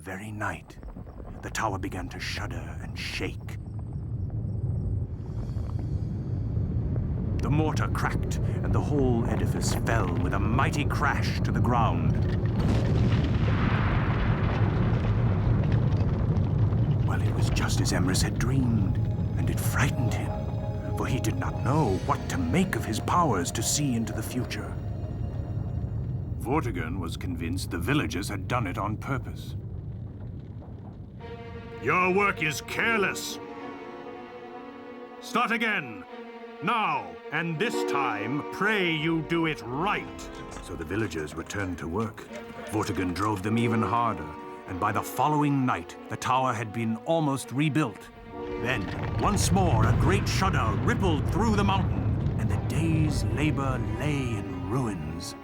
very night, the tower began to shudder and shake. The mortar cracked, and the whole edifice fell with a mighty crash to the ground. Well, it was just as Emrys had dreamed, and it frightened him, for he did not know what to make of his powers to see into the future. Vortigern was convinced the villagers had done it on purpose. Your work is careless. Start again. Now, and this time, pray you do it right. So the villagers returned to work. Vortigern drove them even harder, and by the following night, the tower had been almost rebuilt. Then, once more, a great shudder rippled through the mountain, and the day's labor lay in ruins.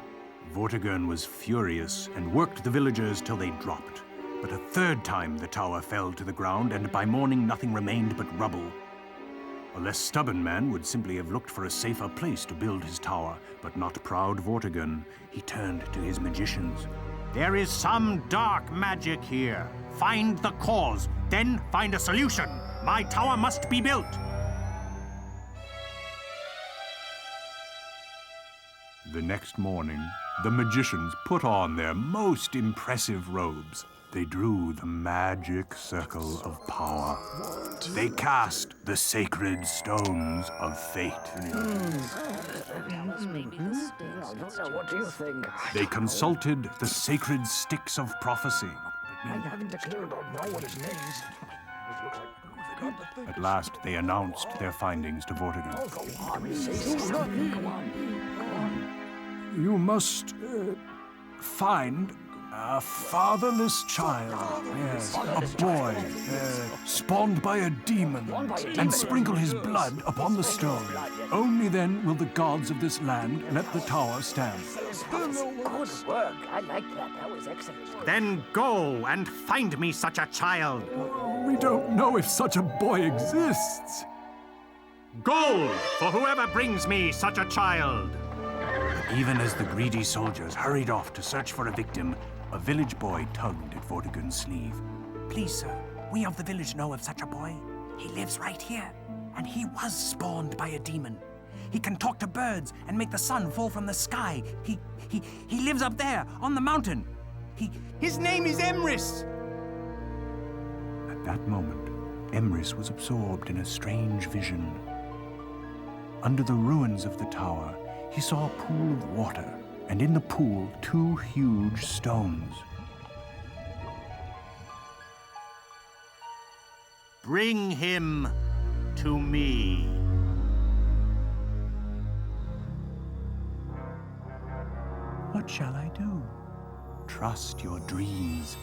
Vortigern was furious and worked the villagers till they dropped. But a third time the tower fell to the ground, and by morning nothing remained but rubble. A less stubborn man would simply have looked for a safer place to build his tower, but not proud Vortigern. He turned to his magicians. There is some dark magic here. Find the cause, then find a solution. My tower must be built. The next morning, the magicians put on their most impressive robes. They drew the magic circle of power. They cast the sacred stones of fate. What do you think? They consulted the sacred sticks of prophecy. I still don't know what it means. At last, they announced their findings to Vortigern. You must find a fatherless child, yes, a boy, spawned by a demon, and sprinkle his blood upon the stone. Only then will the gods of this land let the tower stand. Good work. I like that. That was excellent. Then go and find me such a child. We don't know if such a boy exists. Gold for whoever brings me such a child. Even as the greedy soldiers hurried off to search for a victim, a village boy tugged at Vortigern's sleeve. Please, sir, we of the village know of such a boy. He lives right here, and he was spawned by a demon. He can talk to birds and make the sun fall from the sky. He lives up there, on the mountain. His name is Emrys. At that moment, Emrys was absorbed in a strange vision. Under the ruins of the tower, he saw a pool of water, and in the pool, 2 huge stones. Bring him to me. What shall I do? Trust your dreams.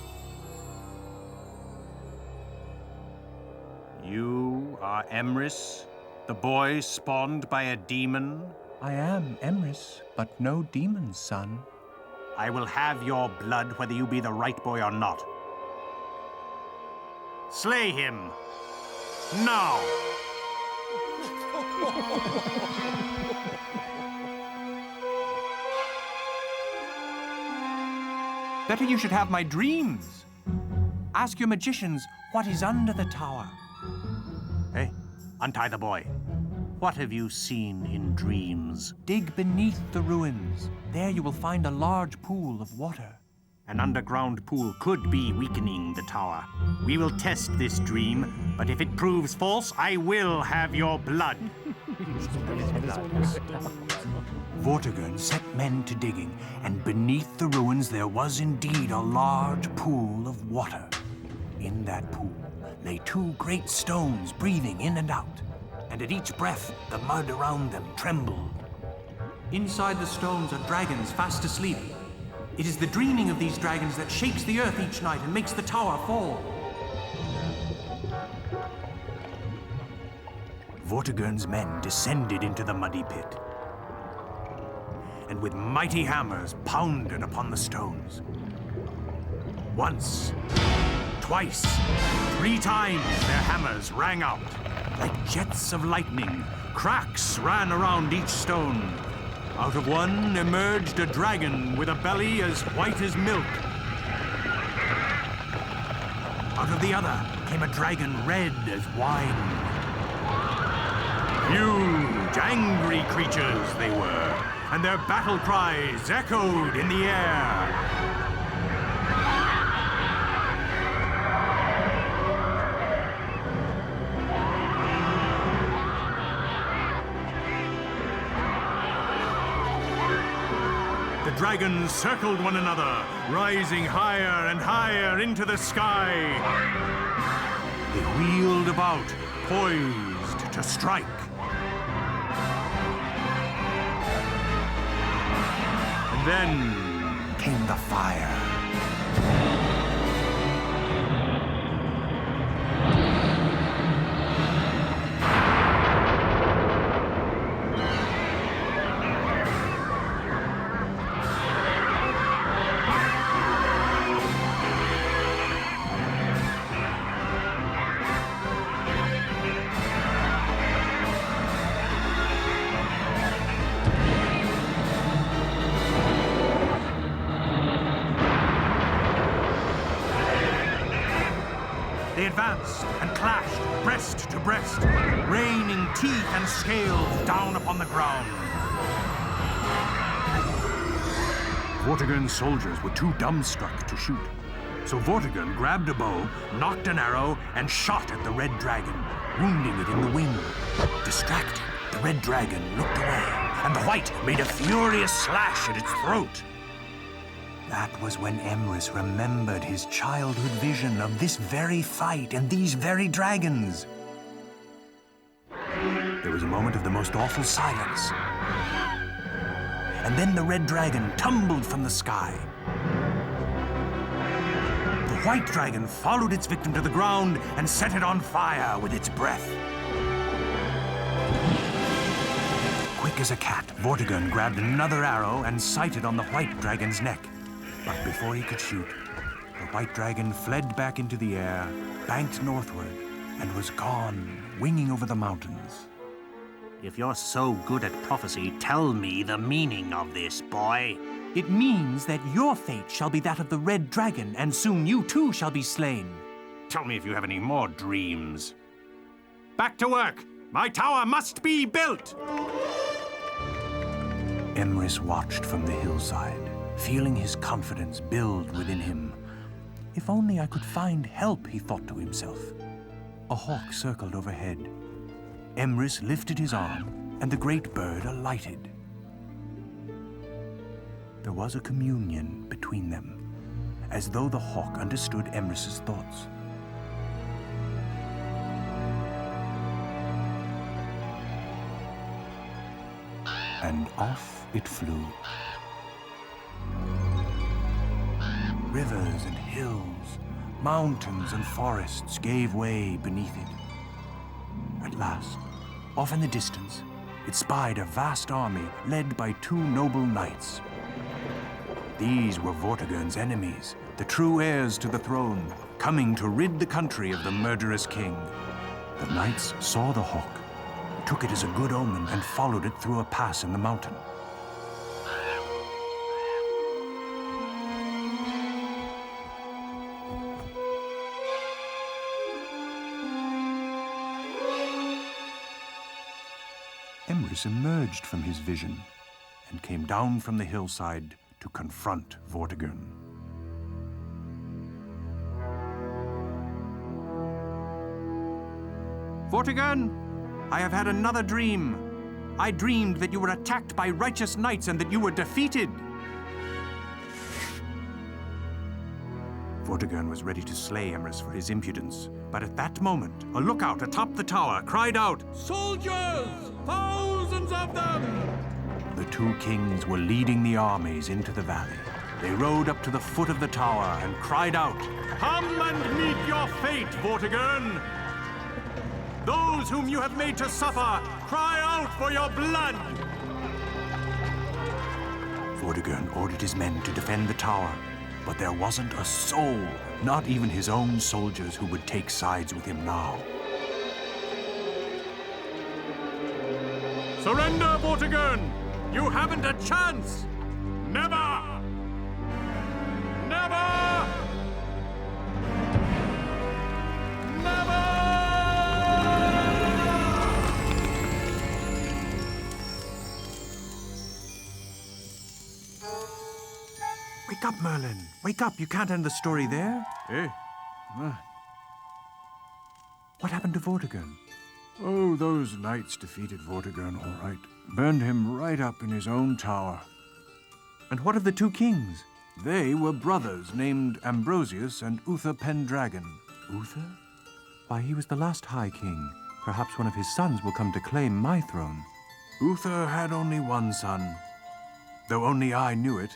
You are Emrys, the boy spawned by a demon? I am Emrys, but no demon's son. I will have your blood whether you be the right boy or not. Slay him. Now! Better you should have my dreams. Ask your magicians what is under the tower. Hey, untie the boy. What have you seen in dreams? Dig beneath the ruins. There you will find a large pool of water. An underground pool could be weakening the tower. We will test this dream, but if it proves false, I will have your blood. Vortigern set men to digging, and beneath the ruins there was indeed a large pool of water. In that pool lay 2 great stones breathing in and out, and at each breath the mud around them trembled. Inside the stones are dragons fast asleep. It is the dreaming of these dragons that shakes the earth each night and makes the tower fall. Vortigern's men descended into the muddy pit, and with mighty hammers pounded upon the stones. Once, twice, 3 times their hammers rang out. Like jets of lightning, cracks ran around each stone. Out of one emerged a dragon with a belly as white as milk. Out of the other came a dragon red as wine. Huge, angry creatures they were, and their battle cries echoed in the air. The dragons circled one another, rising higher and higher into the sky. They wheeled about, poised to strike. And then came the fire. They advanced and clashed, breast to breast, raining teeth and scales down upon the ground. Vortigern's soldiers were too dumbstruck to shoot. So Vortigern grabbed a bow, knocked an arrow, and shot at the red dragon, wounding it in the wing. Distracted, the red dragon looked away, and the white made a furious slash at its throat. That was when Emrys remembered his childhood vision of this very fight and these very dragons. There was a moment of the most awful silence. And then the red dragon tumbled from the sky. The white dragon followed its victim to the ground and set it on fire with its breath. Quick as a cat, Vortigern grabbed another arrow and sighted on the white dragon's neck. But before he could shoot, the white dragon fled back into the air, banked northward, and was gone, winging over the mountains. If you're so good at prophecy, tell me the meaning of this, boy. It means that your fate shall be that of the red dragon, and soon you too shall be slain. Tell me if you have any more dreams. Back to work! My tower must be built! Emrys watched from the hillside, feeling his confidence build within him. If only I could find help, he thought to himself. A hawk circled overhead. Emrys lifted his arm, and the great bird alighted. There was a communion between them, as though the hawk understood Emrys's thoughts. And off it flew. Rivers and hills, mountains and forests gave way beneath it. At last, off in the distance, it spied a vast army led by two noble knights. These were Vortigern's enemies, the true heirs to the throne, coming to rid the country of the murderous king. The knights saw the hawk, took it as a good omen, and followed it through a pass in the mountain. Emrys emerged from his vision and came down from the hillside to confront Vortigern. Vortigern, I have had another dream. I dreamed that you were attacked by righteous knights and that you were defeated. Vortigern was ready to slay Emrys for his impudence, but at that moment, a lookout atop the tower cried out, "Soldiers! Thousands of them!" The two kings were leading the armies into the valley. They rode up to the foot of the tower and cried out, "Come and meet your fate, Vortigern! Those whom you have made to suffer, cry out for your blood!" Vortigern ordered his men to defend the tower, but there wasn't a soul, not even his own soldiers, who would take sides with him now. Surrender, Vortigern! You haven't a chance! Never! Never! Wake up, Merlin. Wake up. You can't end the story there. Eh? What happened to Vortigern? Oh, those knights defeated Vortigern, all right. Burned him right up in his own tower. And what of the two kings? They were brothers named Ambrosius and Uther Pendragon. Uther? Why, he was the last High King. Perhaps one of his sons will come to claim my throne. Uther had only one son, though only I knew it.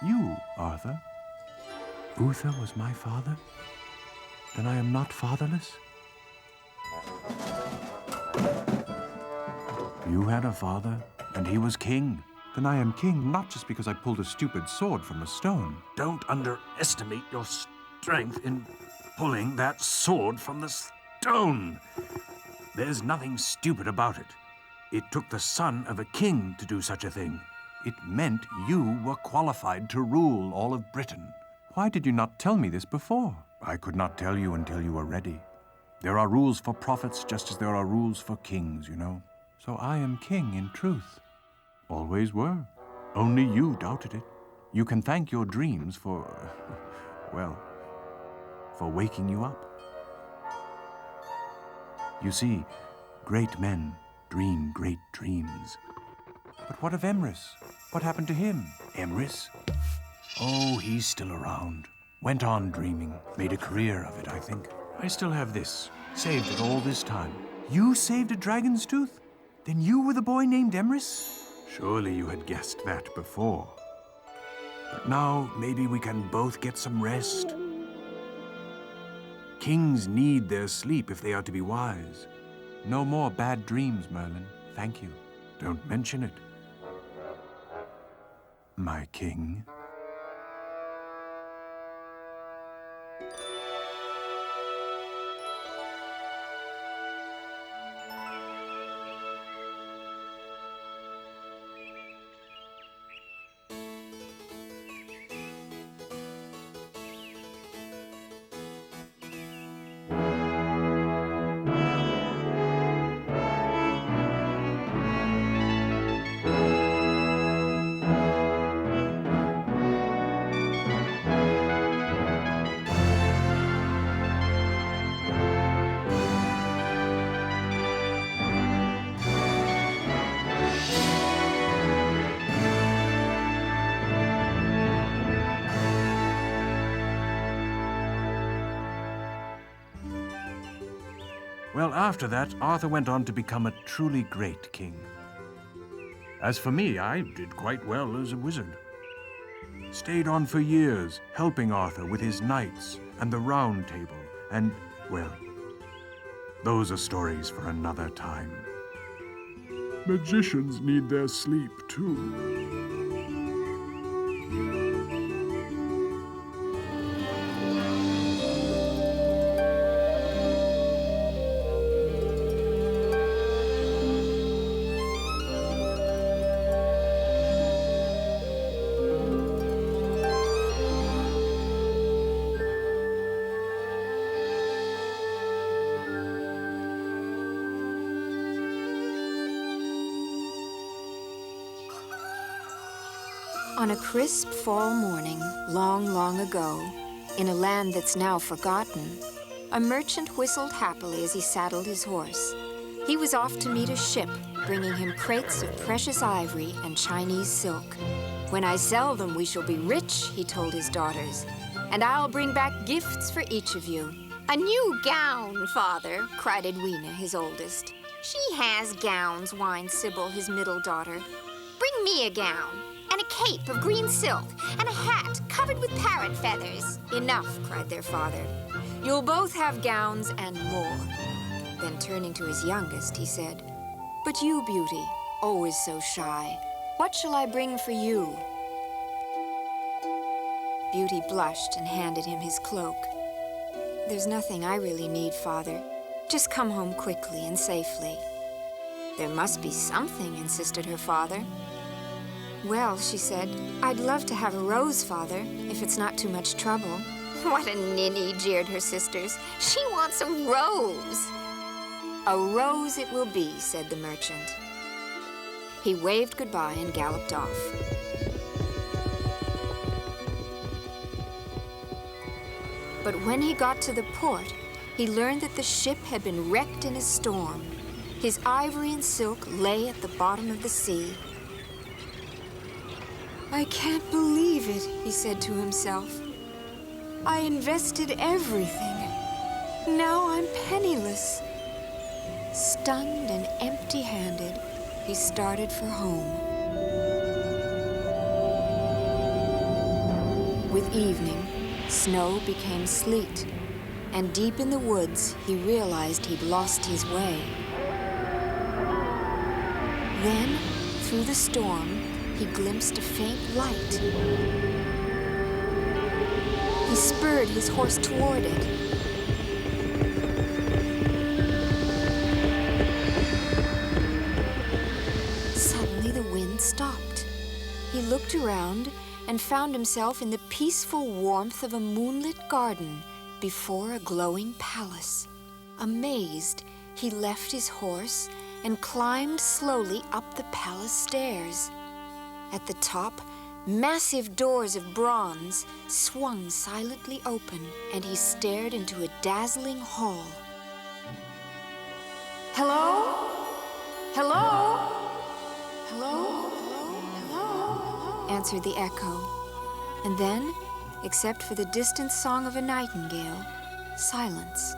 You, Arthur? Uther was my father? Then I am not fatherless? You had a father, and he was king. Then I am king not just because I pulled a stupid sword from a stone. Don't underestimate your strength in pulling that sword from the stone. There's nothing stupid about it. It took the son of a king to do such a thing. It meant you were qualified to rule all of Britain. Why did you not tell me this before? I could not tell you until you were ready. There are rules for prophets just as there are rules for kings, you know. So I am king in truth. Always were. Only you doubted it. You can thank your dreams for, well, for waking you up. You see, great men dream great dreams. But what of Emrys? What happened to him? Emrys? Oh, he's still around. Went on dreaming. Made a career of it, I think. I still have this. Saved it all this time. You saved a dragon's tooth? Then you were the boy named Emrys? Surely you had guessed that before. But now, maybe we can both get some rest. Kings need their sleep if they are to be wise. No more bad dreams, Merlin. Thank you. Don't mention it. My king. Well, after that, Arthur went on to become a truly great king. As for me, I did quite well as a wizard. Stayed on for years, helping Arthur with his knights and the Round Table, and, well, those are stories for another time. Magicians need their sleep, too. On a crisp fall morning, long, long ago, in a land that's now forgotten, a merchant whistled happily as he saddled his horse. He was off to meet a ship, bringing him crates of precious ivory and Chinese silk. "When I sell them, we shall be rich," he told his daughters, "and I'll bring back gifts for each of you." "A new gown, Father," cried Edwina, his oldest. "She has gowns," whined Sybil, his middle daughter. "Bring me a gown, and a cape of green silk, and a hat covered with parrot feathers." "Enough," cried their father. "You'll both have gowns and more." Then turning to his youngest, he said, "But you, Beauty, always so shy, what shall I bring for you?" Beauty blushed and handed him his cloak. "There's nothing I really need, Father. Just come home quickly and safely." "There must be something," insisted her father. "Well," she said, "I'd love to have a rose, Father, if it's not too much trouble." "What a ninny," jeered her sisters. "She wants a rose." "A rose it will be," said the merchant. He waved goodbye and galloped off. But when he got to the port, he learned that the ship had been wrecked in a storm. His ivory and silk lay at the bottom of the sea. I can't believe it, he said to himself. I invested everything. Now I'm penniless. Stunned and empty-handed, he started for home. With evening, snow became sleet, and deep in the woods, he realized he'd lost his way. Then, through the storm, he glimpsed a faint light. He spurred his horse toward it. Suddenly, the wind stopped. He looked around and found himself in the peaceful warmth of a moonlit garden before a glowing palace. Amazed, he left his horse and climbed slowly up the palace stairs. At the top, massive doors of bronze swung silently open, and he stared into a dazzling hall. Hello? Hello? Hello? Hello? Hello? Answered the echo. And then, except for the distant song of a nightingale, silence.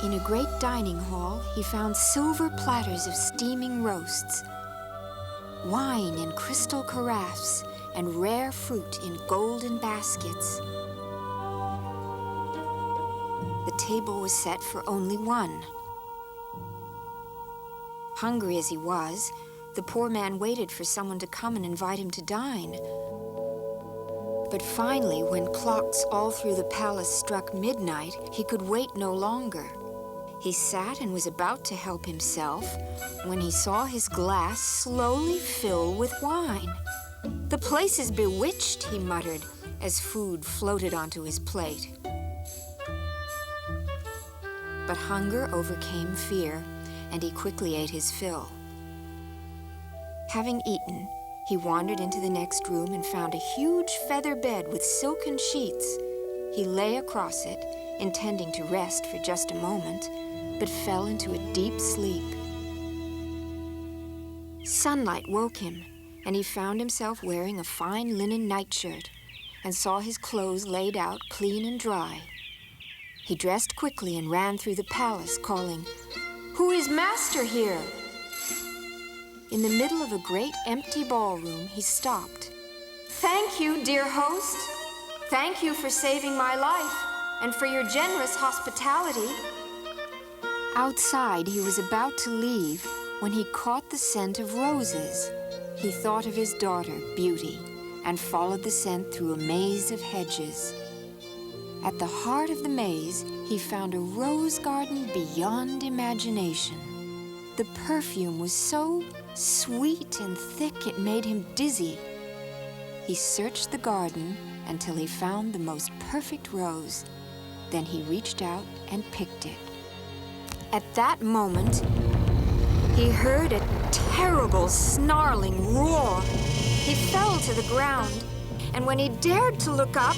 In a great dining hall, he found silver platters of steaming roasts, wine in crystal carafes, and rare fruit in golden baskets. The table was set for only one. Hungry as he was, the poor man waited for someone to come and invite him to dine. But finally, when clocks all through the palace struck midnight, he could wait no longer. He sat and was about to help himself when he saw his glass slowly fill with wine. "The place is bewitched," he muttered as food floated onto his plate. But hunger overcame fear, and he quickly ate his fill. Having eaten, he wandered into the next room and found a huge feather bed with silken sheets. He lay across it, intending to rest for just a moment, but fell into a deep sleep. Sunlight woke him, and he found himself wearing a fine linen nightshirt and saw his clothes laid out clean and dry. He dressed quickly and ran through the palace, calling, "Who is master here?" In the middle of a great empty ballroom, he stopped. "Thank you, dear host. Thank you for saving my life and for your generous hospitality." Outside, he was about to leave when he caught the scent of roses. He thought of his daughter, Beauty, and followed the scent through a maze of hedges. At the heart of the maze, he found a rose garden beyond imagination. The perfume was so sweet and thick it made him dizzy. He searched the garden until he found the most perfect rose. Then he reached out and picked it. At that moment, he heard a terrible snarling roar. He fell to the ground, and when he dared to look up,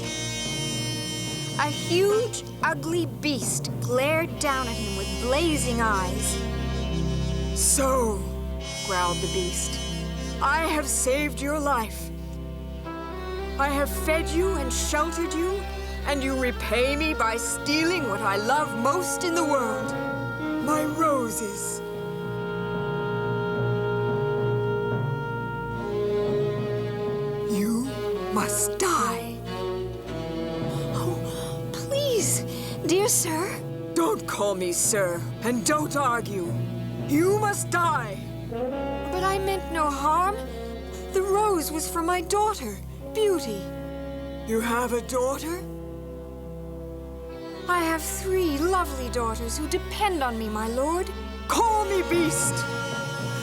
a huge, ugly beast glared down at him with blazing eyes. "So," growled the beast, "I have saved your life. I have fed you and sheltered you, and you repay me by stealing what I love most in the world. My roses." "You must die." "Oh, please, dear sir." "Don't call me sir, and don't argue. You must die." "But I meant no harm. The rose was for my daughter, Beauty." "You have a daughter?" "I have 3 lovely daughters who depend on me, my lord." "Call me beast!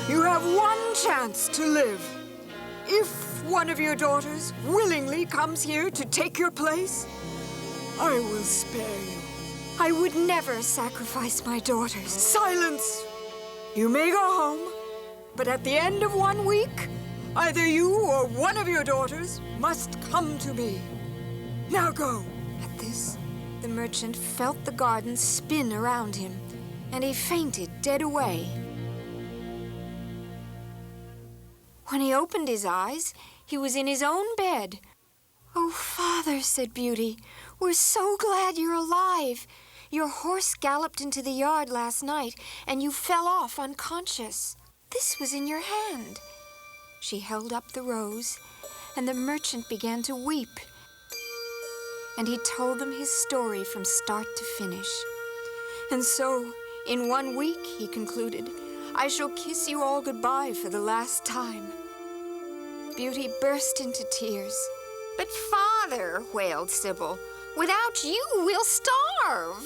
You have one chance to live. If one of your daughters willingly comes here to take your place, I will spare you. I would never sacrifice my daughters. Silence! You may go home, but at the end of 1 week, either you or one of your daughters must come to me. Now go. At this, the merchant felt the garden spin around him, and he fainted dead away. When he opened his eyes, he was in his own bed. "Oh, Father," said Beauty, "we're so glad you're alive. Your horse galloped into the yard last night, and you fell off unconscious. This was in your hand." She held up the rose, and the merchant began to weep. And he told them his story from start to finish. "And so, in 1 week," he concluded, "I shall kiss you all goodbye for the last time." Beauty burst into tears. "But Father," wailed Sybil, "without you, we'll starve."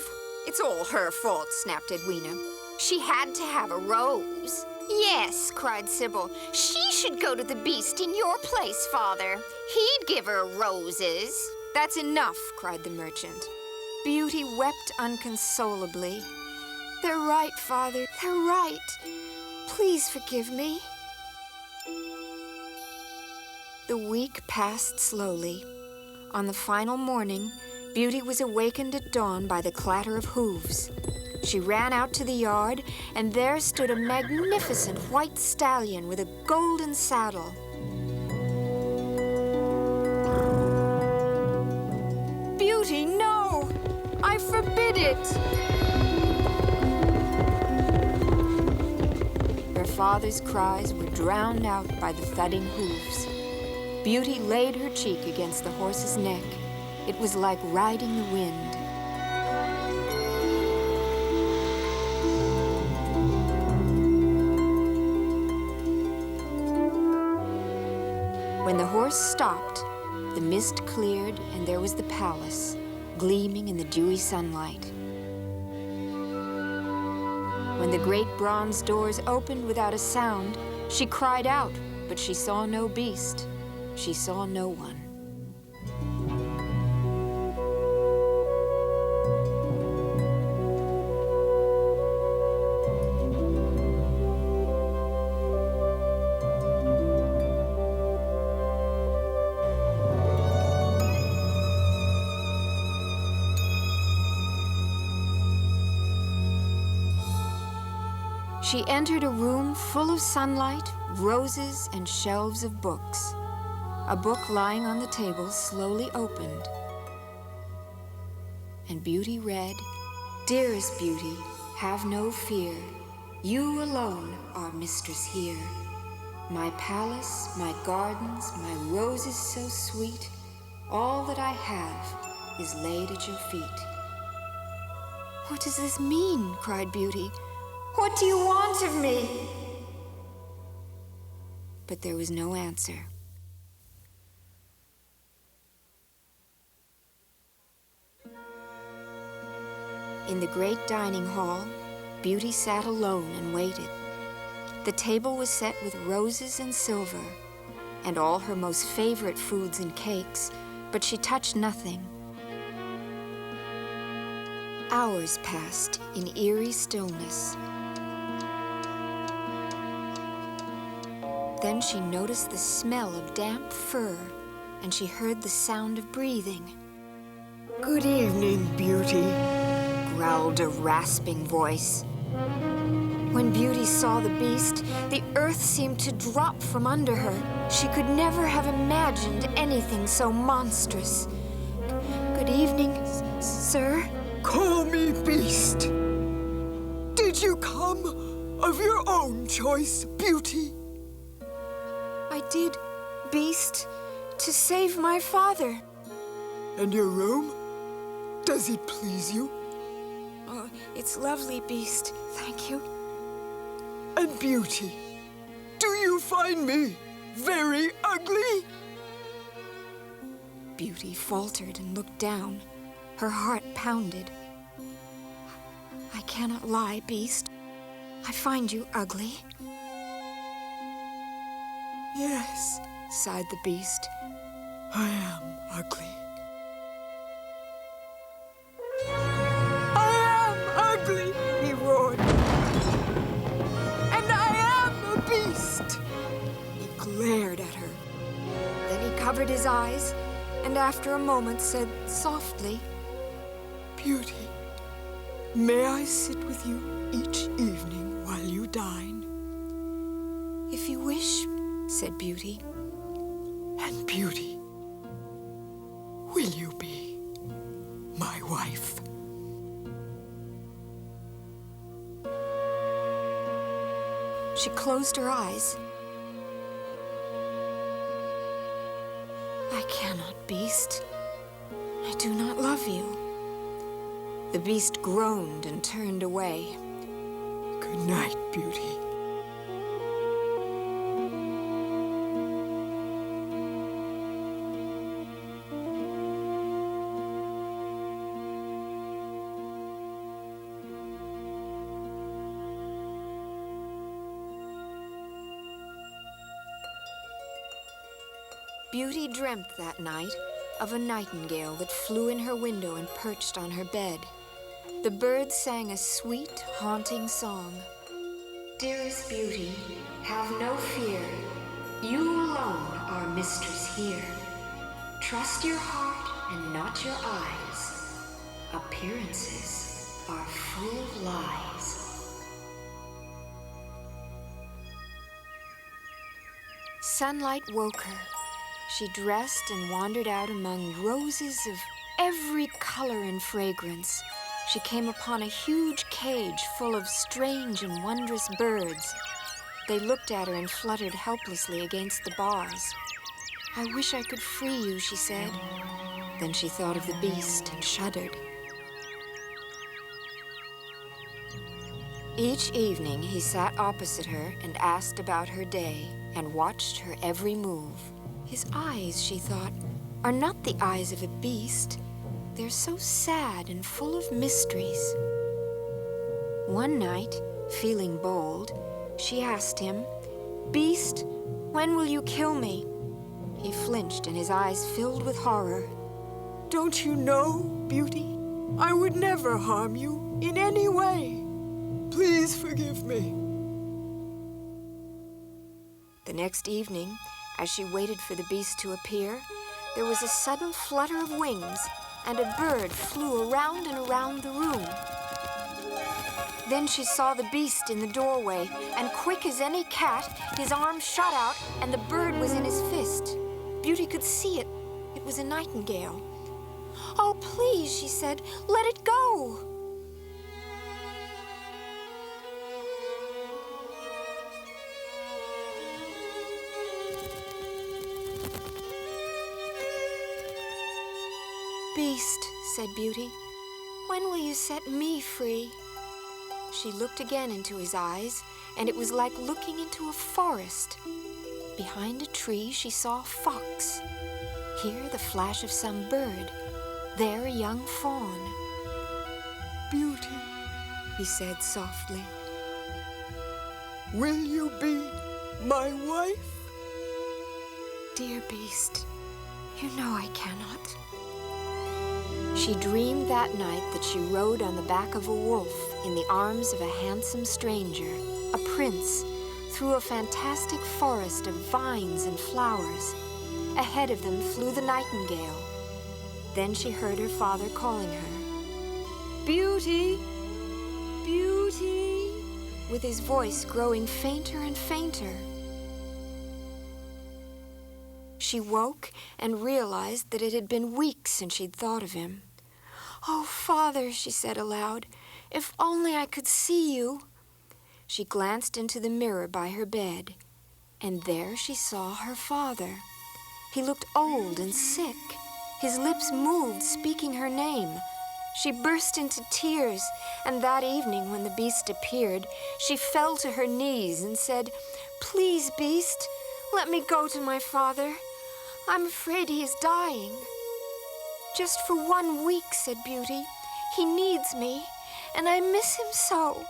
"It's all her fault," snapped Edwina. "She had to have a rose." "Yes," cried Sybil. "She should go to the beast in your place, Father. He'd give her roses." "That's enough," cried the merchant. Beauty wept unconsolably. "They're right, Father. They're right. Please forgive me." The week passed slowly. On the final morning, Beauty was awakened at dawn by the clatter of hooves. She ran out to the yard, and there stood a magnificent white stallion with a golden saddle. "Beauty, no! I forbid it!" Her father's cries were drowned out by the thudding hooves. Beauty laid her cheek against the horse's neck. It was like riding the wind. When the horse stopped, the mist cleared and there was the palace, gleaming in the dewy sunlight. When the great bronze doors opened without a sound, she cried out, but she saw no beast. She saw no one. She entered a room full of sunlight, roses, and shelves of books. A book lying on the table slowly opened, and Beauty read, "Dearest Beauty, have no fear. You alone are mistress here. My palace, my gardens, my roses so sweet, all that I have is laid at your feet." "What does this mean?" cried Beauty. "What do you want of me?" But there was no answer. In the great dining hall, Beauty sat alone and waited. The table was set with roses and silver, and all her most favorite foods and cakes, but she touched nothing. Hours passed in eerie stillness. Then she noticed the smell of damp fur, and she heard the sound of breathing. "Good evening, Beauty," growled a rasping voice. When Beauty saw the beast, the earth seemed to drop from under her. She could never have imagined anything so monstrous. "Good evening, sir." "Call me Beast. Did you come of your own choice, Beauty?" "I did, Beast, to save my father." "And your room? Does it please you?" "Oh, it's lovely, Beast. Thank you." "And Beauty, do you find me very ugly?" Beauty faltered and looked down. Her heart pounded. "I cannot lie, Beast. I find you ugly." "Yes," sighed the beast. "I am ugly." covered his eyes, and after a moment said softly, Beauty, may I sit with you each evening while you dine? If you wish, said Beauty. And Beauty, will you be my wife? She closed her eyes. I cannot, beast. I do not love you. The beast groaned and turned away. Good night, Beauty. Beauty dreamt that night of a nightingale that flew in her window and perched on her bed. The bird sang a sweet, haunting song. Dearest Beauty, have no fear. You alone are mistress here. Trust your heart and not your eyes. Appearances are full of lies. Sunlight woke her. She dressed and wandered out among roses of every color and fragrance. She came upon a huge cage full of strange and wondrous birds. They looked at her and fluttered helplessly against the bars. I wish I could free you, she said. Then she thought of the beast and shuddered. Each evening, he sat opposite her and asked about her day and watched her every move. His eyes, she thought, are not the eyes of a beast. They're so sad and full of mysteries. One night, feeling bold, she asked him, Beast, when will you kill me? He flinched and his eyes filled with horror. Don't you know, Beauty? I would never harm you in any way. Please forgive me. The next evening, as she waited for the beast to appear, there was a sudden flutter of wings, and a bird flew around and around the room. Then she saw the beast in the doorway, and quick as any cat, his arm shot out, and the bird was in his fist. Beauty could see it. It was a nightingale. Oh, please, she said, let it go. Beast, said Beauty, when will you set me free? She looked again into his eyes, and it was like looking into a forest. Behind a tree, she saw a fox. Here, the flash of some bird. There, a young fawn. Beauty, he said softly. Will you be my wife? Dear beast, you know I cannot. She dreamed that night that she rode on the back of a wolf in the arms of a handsome stranger, a prince, through a fantastic forest of vines and flowers. Ahead of them flew the nightingale. Then she heard her father calling her. Beauty! Beauty! With his voice growing fainter and fainter. She woke and realized that it had been weeks since she'd thought of him. Oh, Father, she said aloud, if only I could see you. She glanced into the mirror by her bed, and there she saw her father. He looked old and sick. His lips moved, speaking her name. She burst into tears, and that evening when the beast appeared, she fell to her knees and said, Please, beast, let me go to my father. I'm afraid he is dying. Just for 1 week, said Beauty. He needs me, and I miss him so.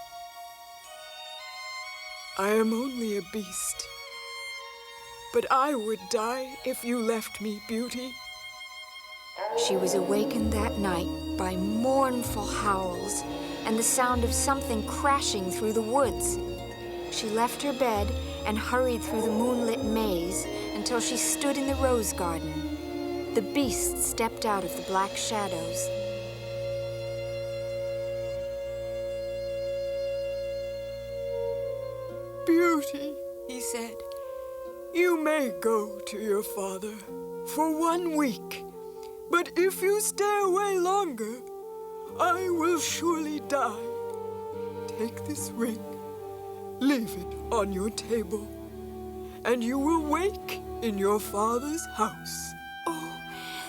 I am only a beast, but I would die if you left me, Beauty. She was awakened that night by mournful howls and the sound of something crashing through the woods. She left her bed and hurried through the moonlit maze until she stood in the rose garden. The beast stepped out of the black shadows. Beauty, he said, you may go to your father for 1 week, but if you stay away longer, I will surely die. Take this ring, leave it on your table, and you will wake in your father's house. Oh,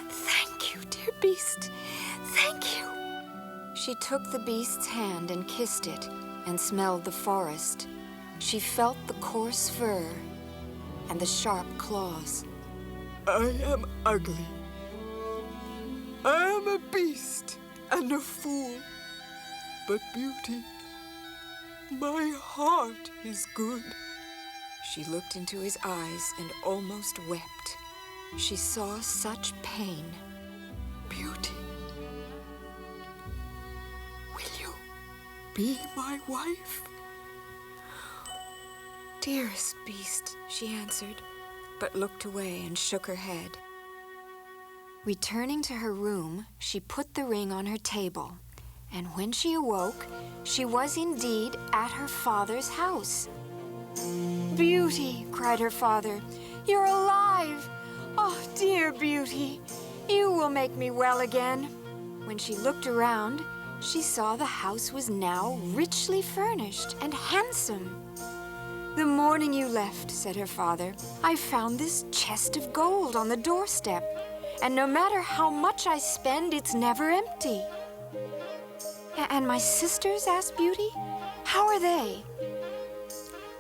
thank you, dear beast. Thank you. She took the beast's hand and kissed it and smelled the forest. She felt the coarse fur and the sharp claws. I am ugly. I am a beast and a fool. But Beauty, my heart is good. She looked into his eyes and almost wept. She saw such pain. Beauty, will you be my wife? Dearest beast, she answered, but looked away and shook her head. Returning to her room, she put the ring on her table, and when she awoke, she was indeed at her father's house. Beauty, cried her father, you're alive! Oh, dear Beauty, you will make me well again. When she looked around, she saw the house was now richly furnished and handsome. The morning you left, said her father, I found this chest of gold on the doorstep, and no matter how much I spend, it's never empty. And my sisters, asked Beauty, how are they?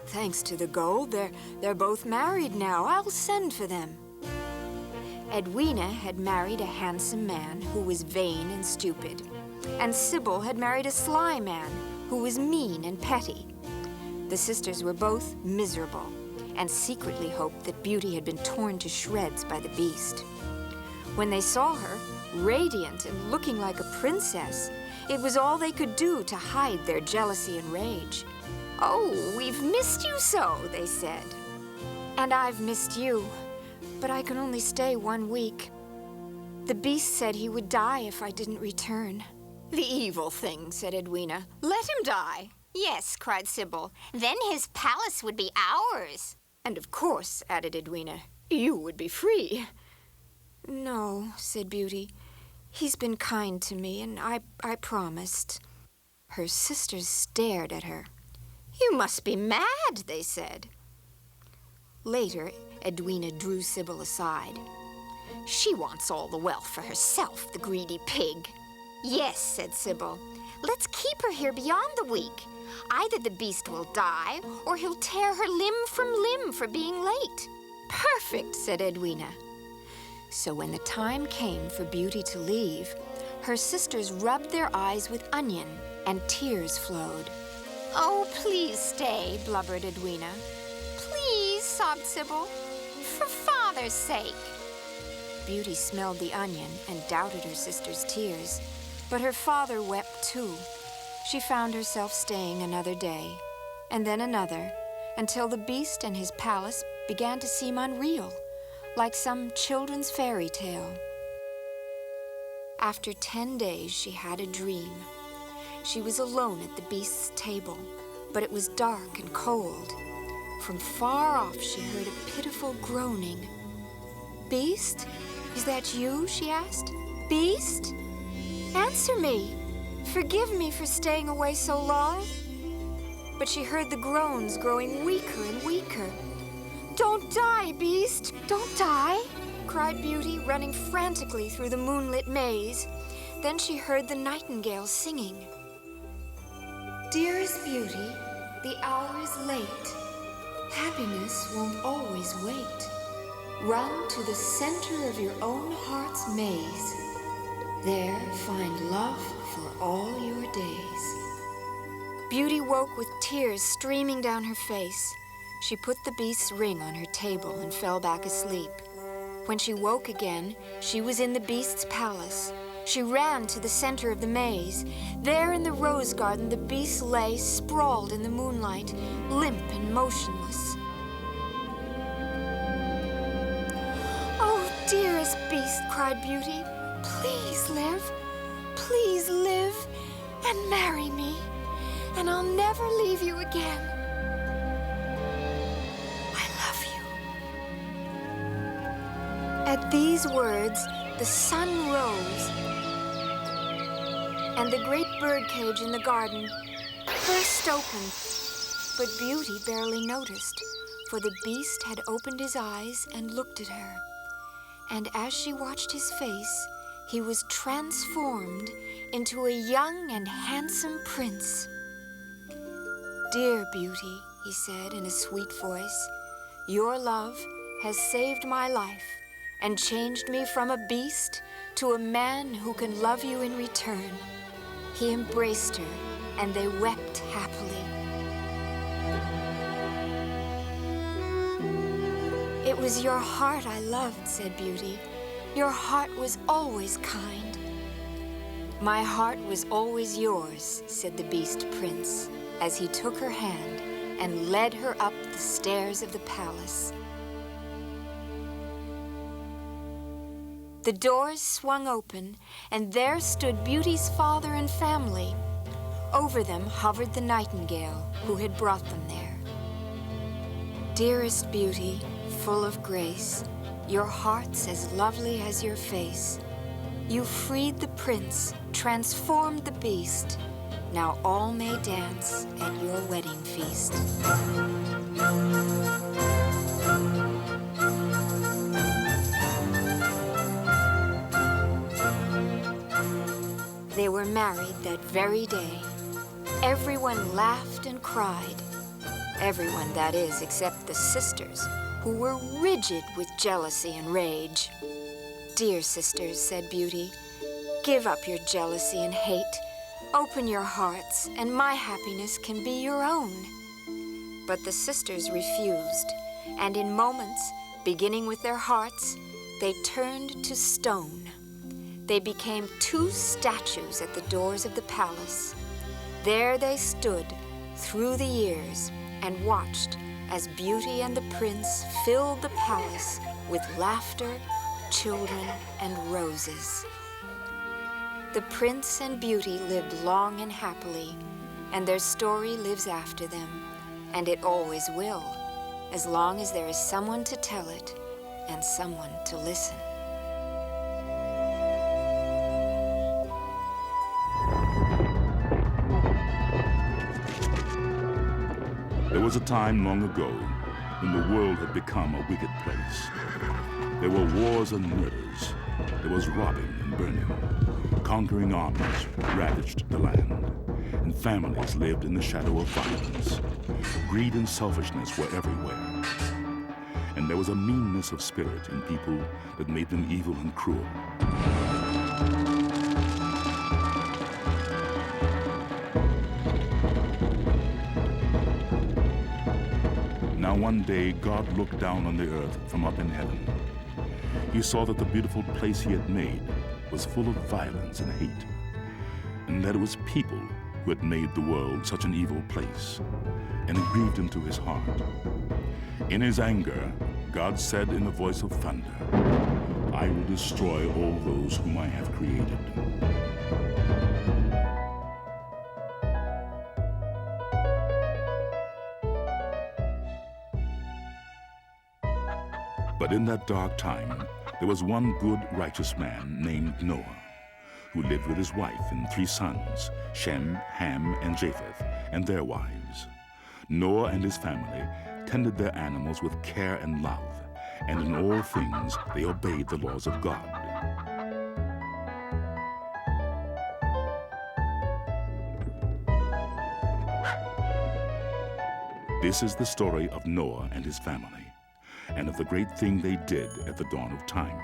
Thanks to the gold, they're both married now. I'll send for them. Edwina had married a handsome man who was vain and stupid, and Sybil had married a sly man who was mean and petty. The sisters were both miserable and secretly hoped that Beauty had been torn to shreds by the beast. When they saw her, radiant and looking like a princess, it was all they could do to hide their jealousy and rage. Oh, we've missed you so, they said. And I've missed you, but I can only stay 1 week. The beast said he would die if I didn't return. The evil thing, said Edwina. Let him die. Yes, cried Sybil. Then his palace would be ours. And of course, added Edwina, you would be free. No, said Beauty. He's been kind to me, and I promised. Her sisters stared at her. You must be mad, they said. Later, Edwina drew Sybil aside. She wants all the wealth for herself, the greedy pig. Yes, said Sybil. Let's keep her here beyond the week. Either the beast will die, or he'll tear her limb from limb for being late. Perfect, said Edwina. So when the time came for Beauty to leave, her sisters rubbed their eyes with onion, and tears flowed. Oh, please stay, blubbered Edwina. Please, sobbed Sybil. For father's sake. Beauty smelled the onion and doubted her sister's tears, but her father wept too. She found herself staying another day, and then another, until the beast and his palace began to seem unreal, like some children's fairy tale. After 10 days, she had a dream. She was alone at the beast's table, but it was dark and cold. From far off, she heard a pitiful groaning. Beast, is that you? She asked. Beast? Answer me. Forgive me for staying away so long. But she heard the groans growing weaker and weaker. Don't die, Beast! Don't die! Cried Beauty, running frantically through the moonlit maze. Then she heard the nightingale singing. Dearest Beauty, the hour is late. Happiness won't always wait. Run to the center of your own heart's maze. There find love for all your days. Beauty woke with tears streaming down her face. She put the beast's ring on her table and fell back asleep. When she woke again, she was in the beast's palace. She ran to the center of the maze. There in the rose garden, the beast lay sprawled in the moonlight, limp and motionless. "Oh, dearest beast," cried Beauty, "please live, and marry me, and I'll never leave you again. I love you." At these words, the sun rose, and the great birdcage in the garden burst open. But Beauty barely noticed, for the beast had opened his eyes and looked at her. And as she watched his face, he was transformed into a young and handsome prince. "Dear Beauty," he said in a sweet voice, "your love has saved my life and changed me from a beast to a man who can love you in return." He embraced her, and they wept happily. "It was your heart I loved," said Beauty. "Your heart was always kind." "My heart was always yours," said the Beast Prince, as he took her hand and led her up the stairs of the palace. The doors swung open, and there stood Beauty's father and family. Over them hovered the nightingale who had brought them there. "Dearest Beauty, full of grace, your heart's as lovely as your face. You freed the prince, transformed the beast. Now all may dance at your wedding feast." They were married that very day. Everyone laughed and cried. Everyone, that is, except the sisters, who were rigid with jealousy and rage. "Dear sisters," said Beauty, "give up your jealousy and hate. Open your hearts, and my happiness can be your own." But the sisters refused, and in moments, beginning with their hearts, they turned to stone. They became 2 statues at the doors of the palace. There they stood through the years and watched as Beauty and the prince filled the palace with laughter, children, and roses. The prince and Beauty lived long and happily, and their story lives after them, and it always will, as long as there is someone to tell it and someone to listen. There was a time long ago when the world had become a wicked place. There were wars and murders. There was robbing and burning. Conquering armies ravaged the land, and families lived in the shadow of violence. Greed and selfishness were everywhere. And there was a meanness of spirit in people that made them evil and cruel. Now one day, God looked down on the earth from up in heaven. He saw that the beautiful place he had made was full of violence and hate, and that it was people who had made the world such an evil place, and it grieved him to his heart. In his anger, God said in a voice of thunder, "I will destroy all those whom I have created." But in that dark time, there was one good, righteous man named Noah, who lived with his wife and 3 sons, Shem, Ham, and Japheth, and their wives. Noah and his family tended their animals with care and love, and in all things they obeyed the laws of God. This is the story of Noah and his family, and of the great thing they did at the dawn of time.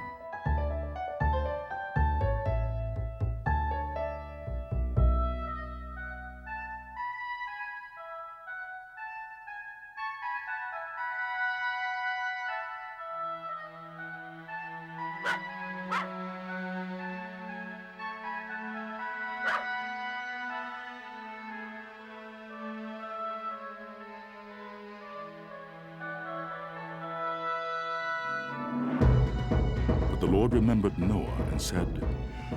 But the Lord remembered Noah and said,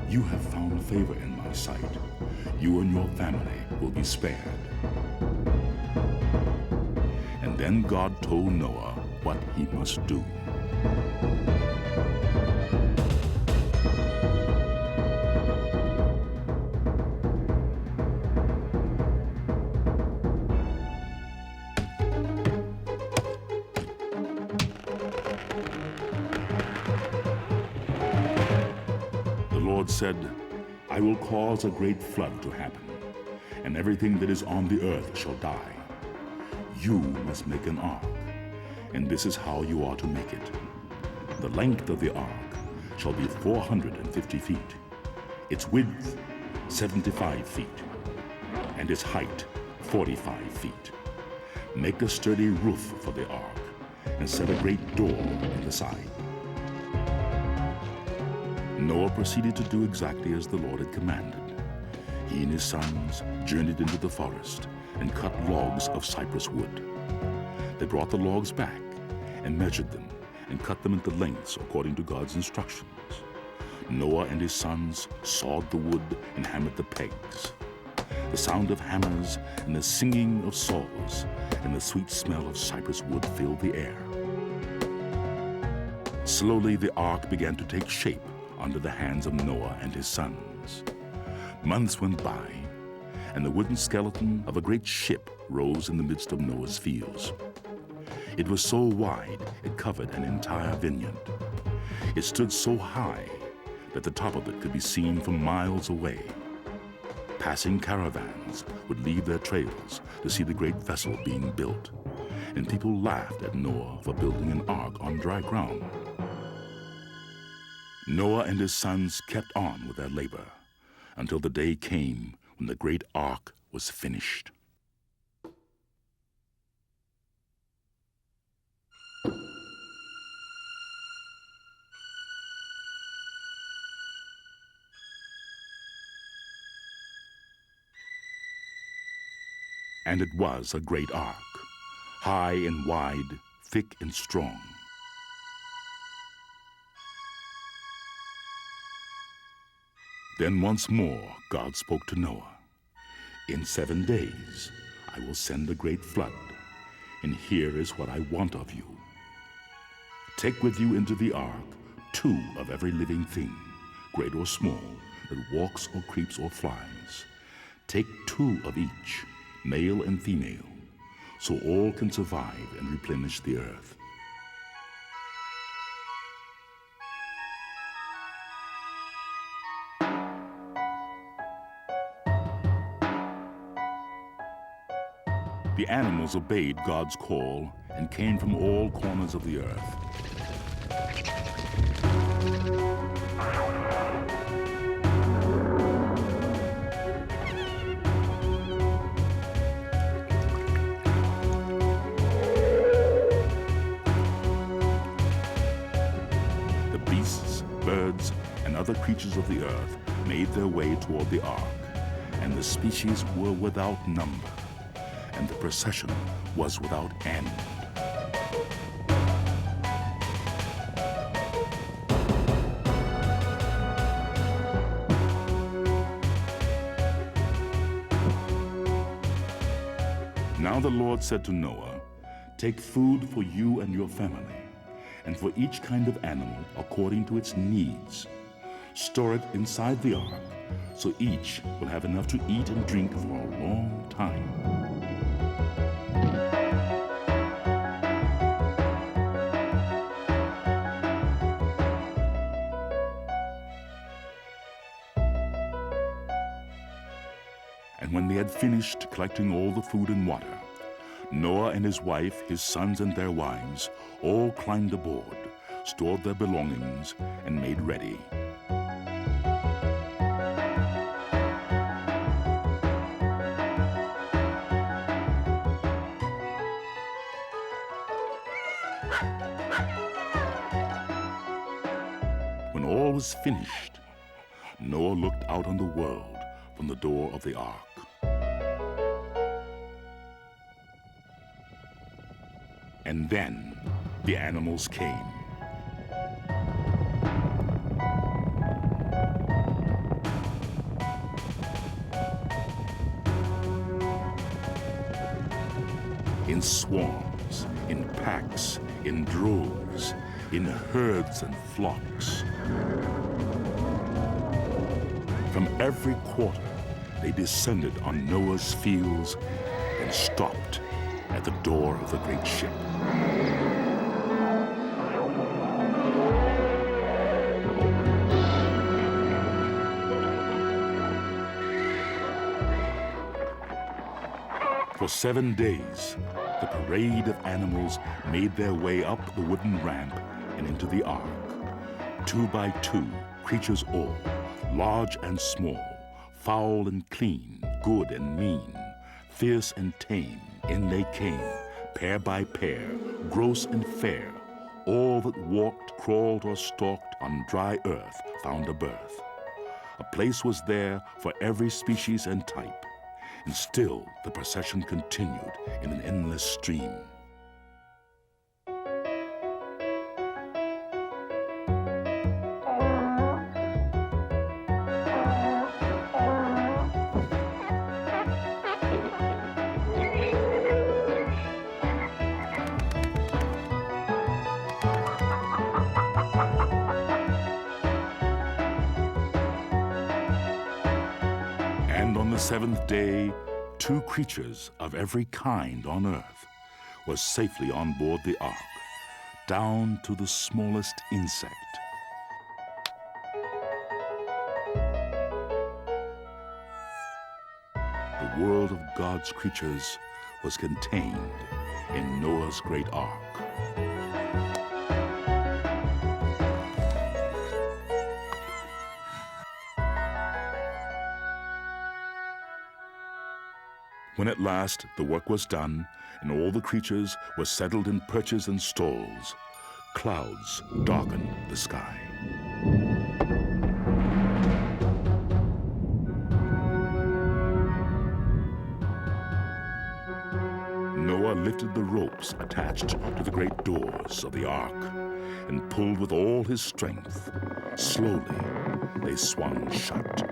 "You have found favor in my sight. You and your family will be spared." And then God told Noah what he must do. The Lord said, "I will cause a great flood to happen, and everything that is on the earth shall die. You must make an ark, and this is how you are to make it. The length of the ark shall be 450 feet, its width 75 feet, and its height 45 feet. Make a sturdy roof for the ark, and set a great door in the side." Noah proceeded to do exactly as the Lord had commanded. He and his sons journeyed into the forest and cut logs of cypress wood. They brought the logs back and measured them and cut them into lengths according to God's instructions. Noah and his sons sawed the wood and hammered the pegs. The sound of hammers and the singing of saws and the sweet smell of cypress wood filled the air. Slowly the ark began to take shape under the hands of Noah and his sons. Months went by, and the wooden skeleton of a great ship rose in the midst of Noah's fields. It was so wide it covered an entire vineyard. It stood so high that the top of it could be seen from miles away. Passing caravans would leave their trails to see the great vessel being built, and people laughed at Noah for building an ark on dry ground. Noah and his sons kept on with their labor until the day came when the great ark was finished. And it was a great ark, high and wide, thick and strong. Then once more God spoke to Noah. "In 7 days I will send a great flood, and here is what I want of you. Take with you into the ark 2 of every living thing, great or small, that walks or creeps or flies. Take 2 of each, male and female, so all can survive and replenish the earth." The animals obeyed God's call and came from all corners of the earth. The beasts, birds, and other creatures of the earth made their way toward the ark, and the species were without number, and the procession was without end. Now the Lord said to Noah, "Take food for you and your family, and for each kind of animal according to its needs. Store it inside the ark, so each will have enough to eat and drink for a long time." And when they had finished collecting all the food and water, Noah and his wife, his sons and their wives, all climbed aboard, stored their belongings, and made ready. When all was finished, Noah looked out on the world from the door of the ark. And then the animals came. in swarms, in packs, in droves, in herds and flocks. From every quarter, they descended on Noah's fields and stopped at the door of the great ship. For 7 days, the parade of animals made their way up the wooden ramp and into the ark. 2 by 2, creatures all, large and small, foul and clean, good and mean, fierce and tame, in they came, pair by pair, gross and fair. All that walked, crawled, or stalked on dry earth found a birth. A place was there for every species and type. And still the procession continued in an endless stream. And on the 7th day, 2 creatures of every kind on earth were safely on board the ark, down to the smallest insect. The world of God's creatures was contained in Noah's great ark. When at last the work was done, and all the creatures were settled in perches and stalls, clouds darkened the sky. Noah lifted the ropes attached to the great doors of the ark and pulled with all his strength. Slowly, they swung shut.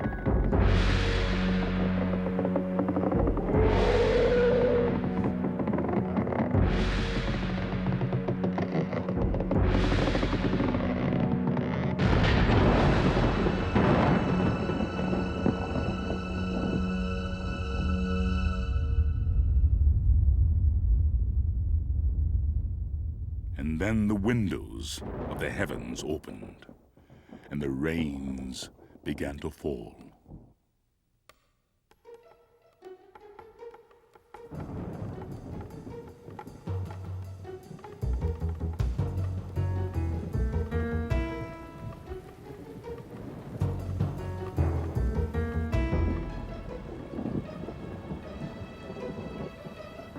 And then the windows of the heavens opened, and the rains began to fall.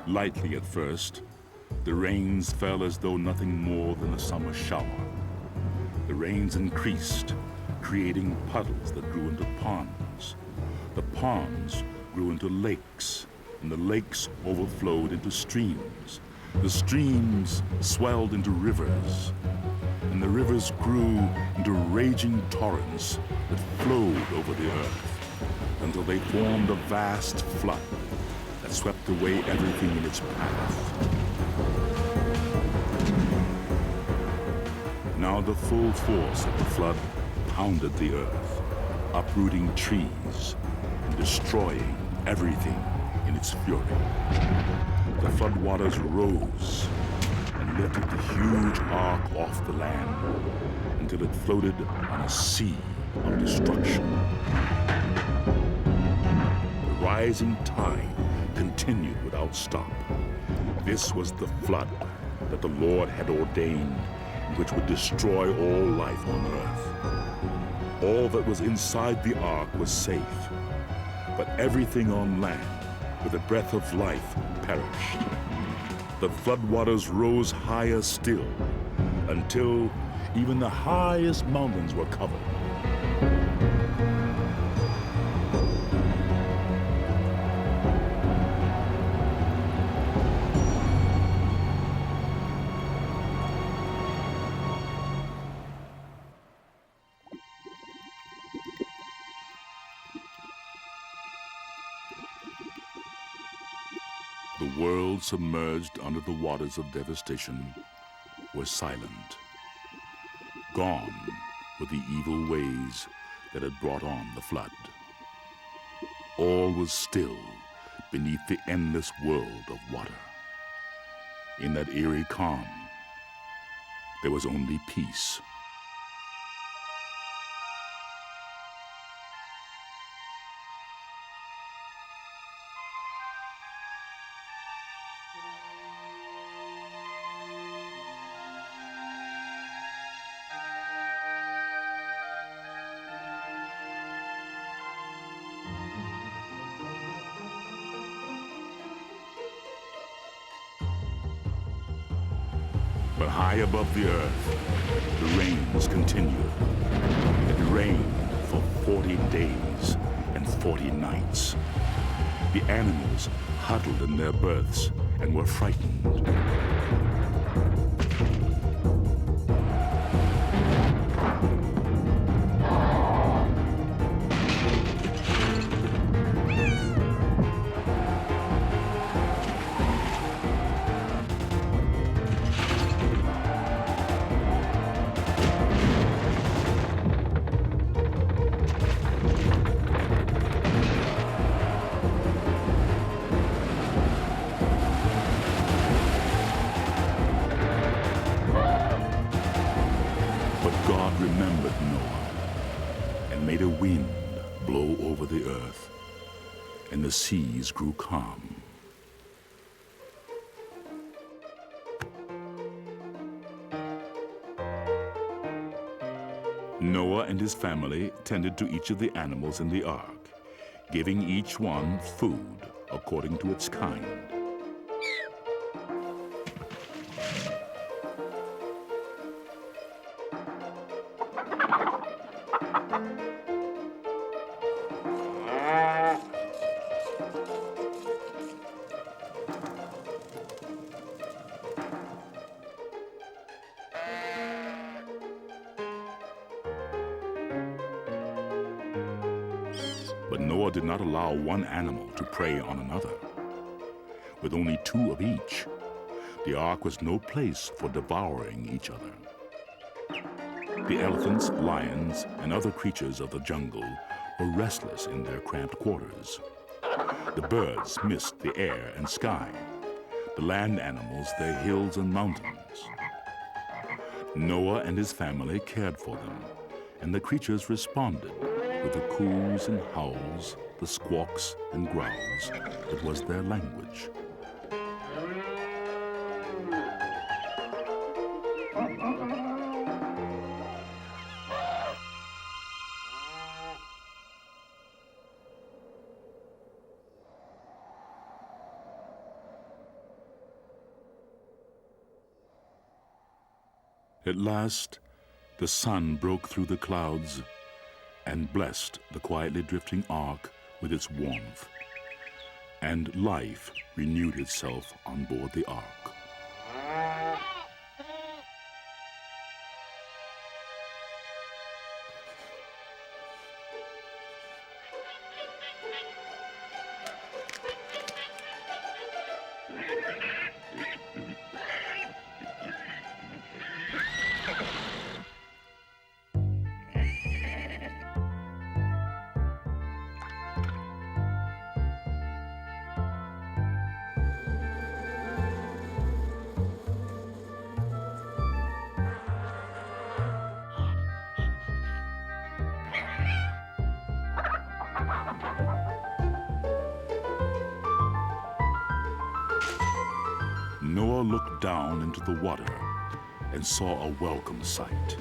Lightly at first, the rains fell as though nothing more than a summer shower. The rains increased, creating puddles that grew into ponds. The ponds grew into lakes, and the lakes overflowed into streams. The streams swelled into rivers, and the rivers grew into raging torrents that flowed over the earth until they formed a vast flood that swept away everything in its path. Now the full force of the flood pounded the earth, uprooting trees and destroying everything in its fury. The floodwaters rose and lifted the huge ark off the land until it floated on a sea of destruction. The rising tide continued without stop. This was the flood that the Lord had ordained, which would destroy all life on earth. All that was inside the ark was safe, but everything on land with the breath of life perished. The floodwaters rose higher still, until even the highest mountains were covered. The world submerged under the waters of devastation was silent. Gone were the evil ways that had brought on the flood. All was still beneath the endless world of water. In that eerie calm, there was only peace. But high above the earth, the rains continued. It rained for 40 days and 40 nights. The animals huddled in their berths and were frightened. God remembered Noah and made a wind blow over the earth, and the seas grew calm. Noah and his family tended to each of the animals in the ark, giving each one food according to its kind. But Noah did not allow one animal to prey on another. With only 2 of each, the ark was no place for devouring each other. The elephants, lions, and other creatures of the jungle were restless in their cramped quarters. The birds missed the air and sky, the land animals their hills and mountains. Noah and his family cared for them, and the creatures responded with the coos and howls, the squawks and growls that was their language. At last, the sun broke through the clouds and blessed the quietly drifting ark with its warmth, and life renewed itself on board the ark. Noah looked down into the water and saw a welcome sight.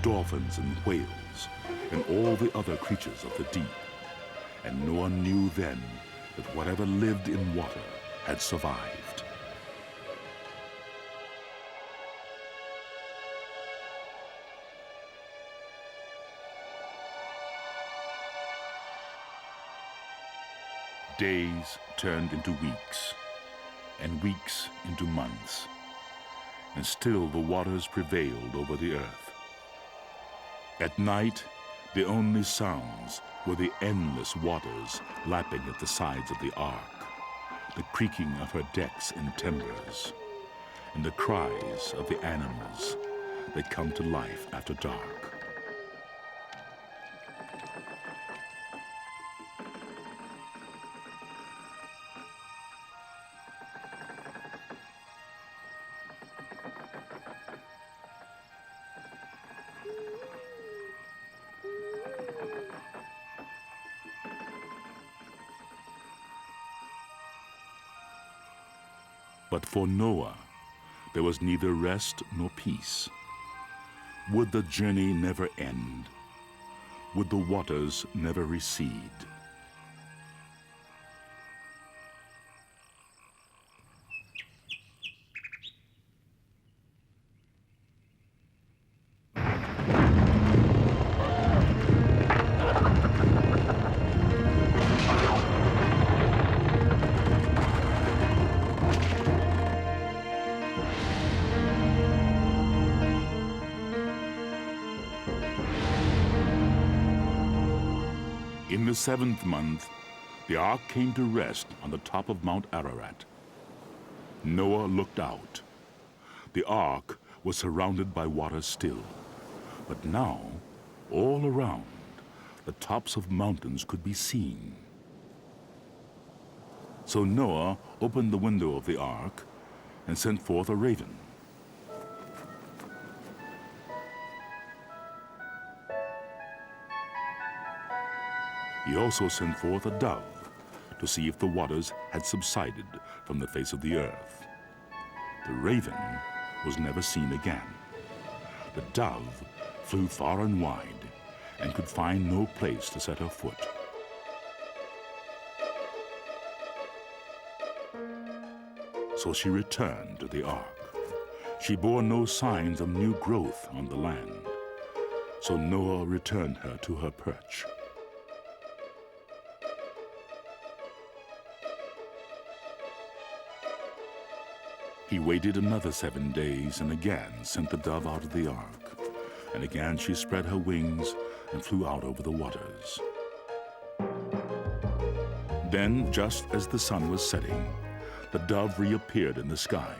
Dolphins and whales and all the other creatures of the deep. And Noah knew then that whatever lived in water had survived. Days turned into weeks, and weeks into months, and still the waters prevailed over the earth. At night, the only sounds were the endless waters lapping at the sides of the ark, the creaking of her decks and timbers, and the cries of the animals that come to life after dark. But for Noah, there was neither rest nor peace. Would the journey never end? Would the waters never recede? In the 7th month, the ark came to rest on the top of Mount Ararat. Noah looked out. The ark was surrounded by water still, but now, all around, the tops of mountains could be seen. So Noah opened the window of the ark and sent forth a raven. He also sent forth a dove to see if the waters had subsided from the face of the earth. The raven was never seen again. The dove flew far and wide and could find no place to set her foot. So she returned to the ark. She bore no signs of new growth on the land. So Noah returned her to her perch. He waited another 7 days and again sent the dove out of the ark. And again she spread her wings and flew out over the waters. Then, just as the sun was setting, the dove reappeared in the sky.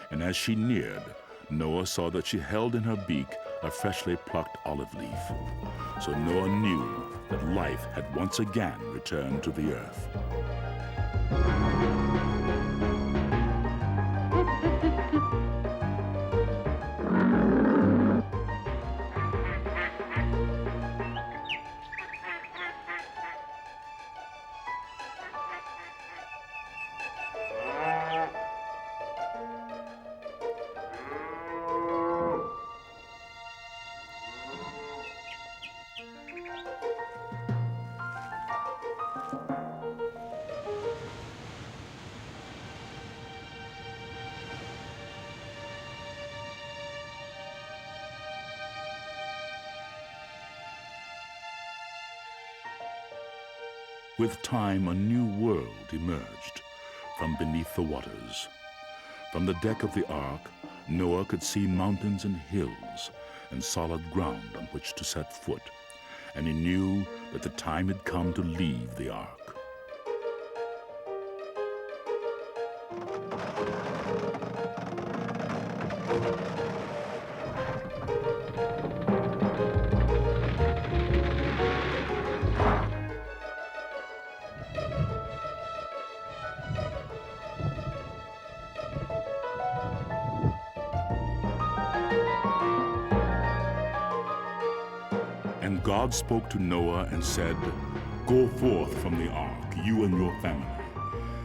And as she neared, Noah saw that she held in her beak a freshly plucked olive leaf. So Noah knew that life had once again returned to the earth. With time, a new world emerged from beneath the waters. From the deck of the ark, Noah could see mountains and hills and solid ground on which to set foot, and he knew that the time had come to leave the ark. And God spoke to Noah and said, "Go forth from the ark, you and your family.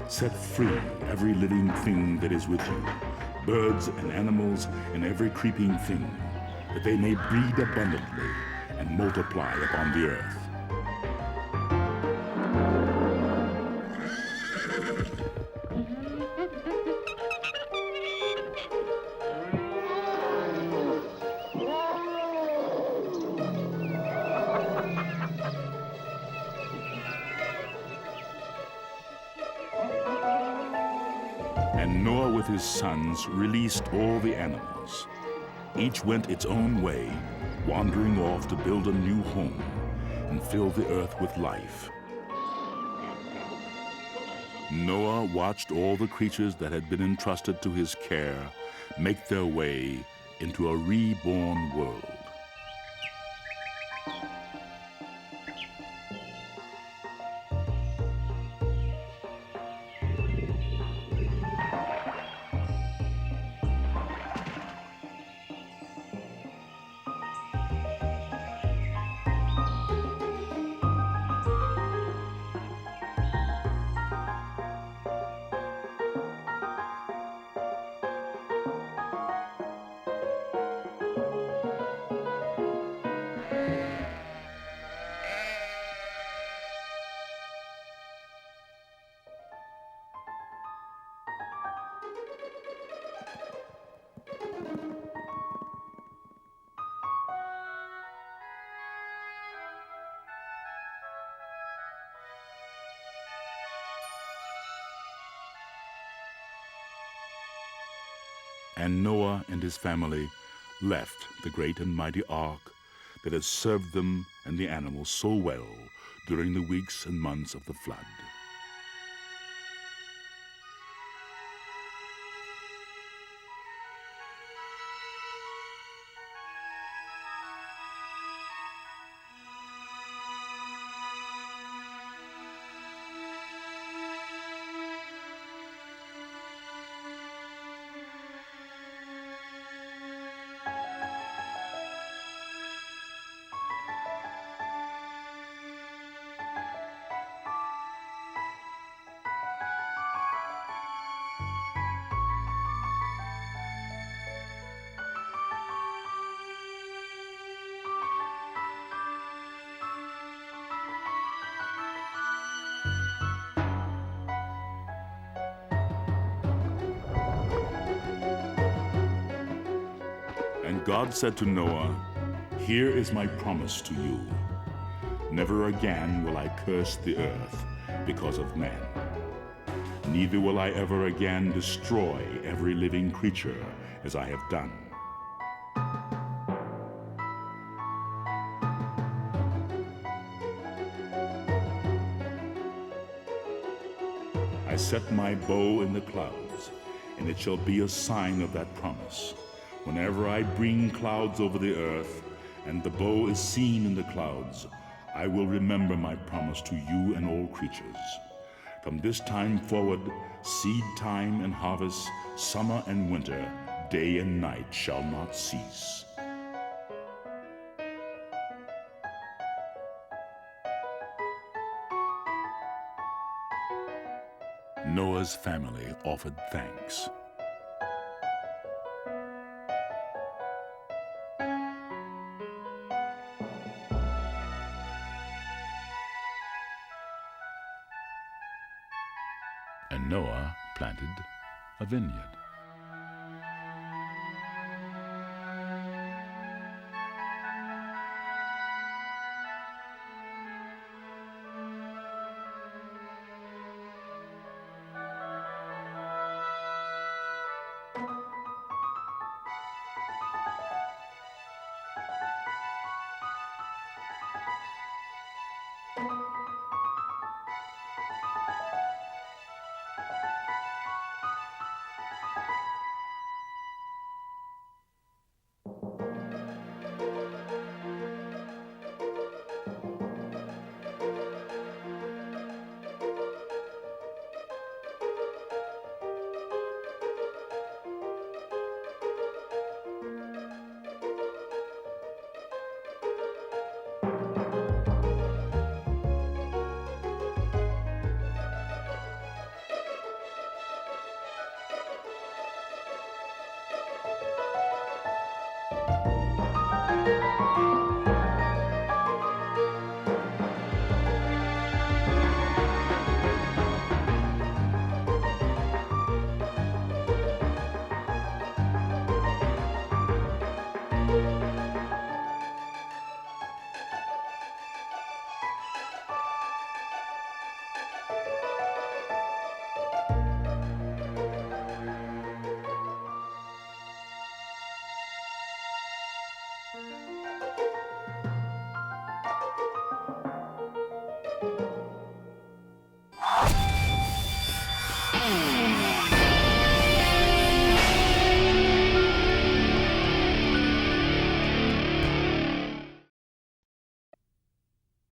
Set free every living thing that is with you, birds and animals and every creeping thing, that they may breed abundantly and multiply upon the earth." And Noah with his sons released all the animals. Each went its own way, wandering off to build a new home and fill the earth with life. Noah watched all the creatures that had been entrusted to his care make their way into a reborn world. And Noah and his family left the great and mighty ark that had served them and the animals so well during the weeks and months of the flood. And God said to Noah, "Here is my promise to you. Never again will I curse the earth because of man. Neither will I ever again destroy every living creature as I have done. I set my bow in the clouds, and it shall be a sign of that promise. Whenever I bring clouds over the earth, and the bow is seen in the clouds, I will remember my promise to you and all creatures. From this time forward, seed time and harvest, summer and winter, day and night shall not cease." Noah's family offered thanks. And Noah planted a vineyard.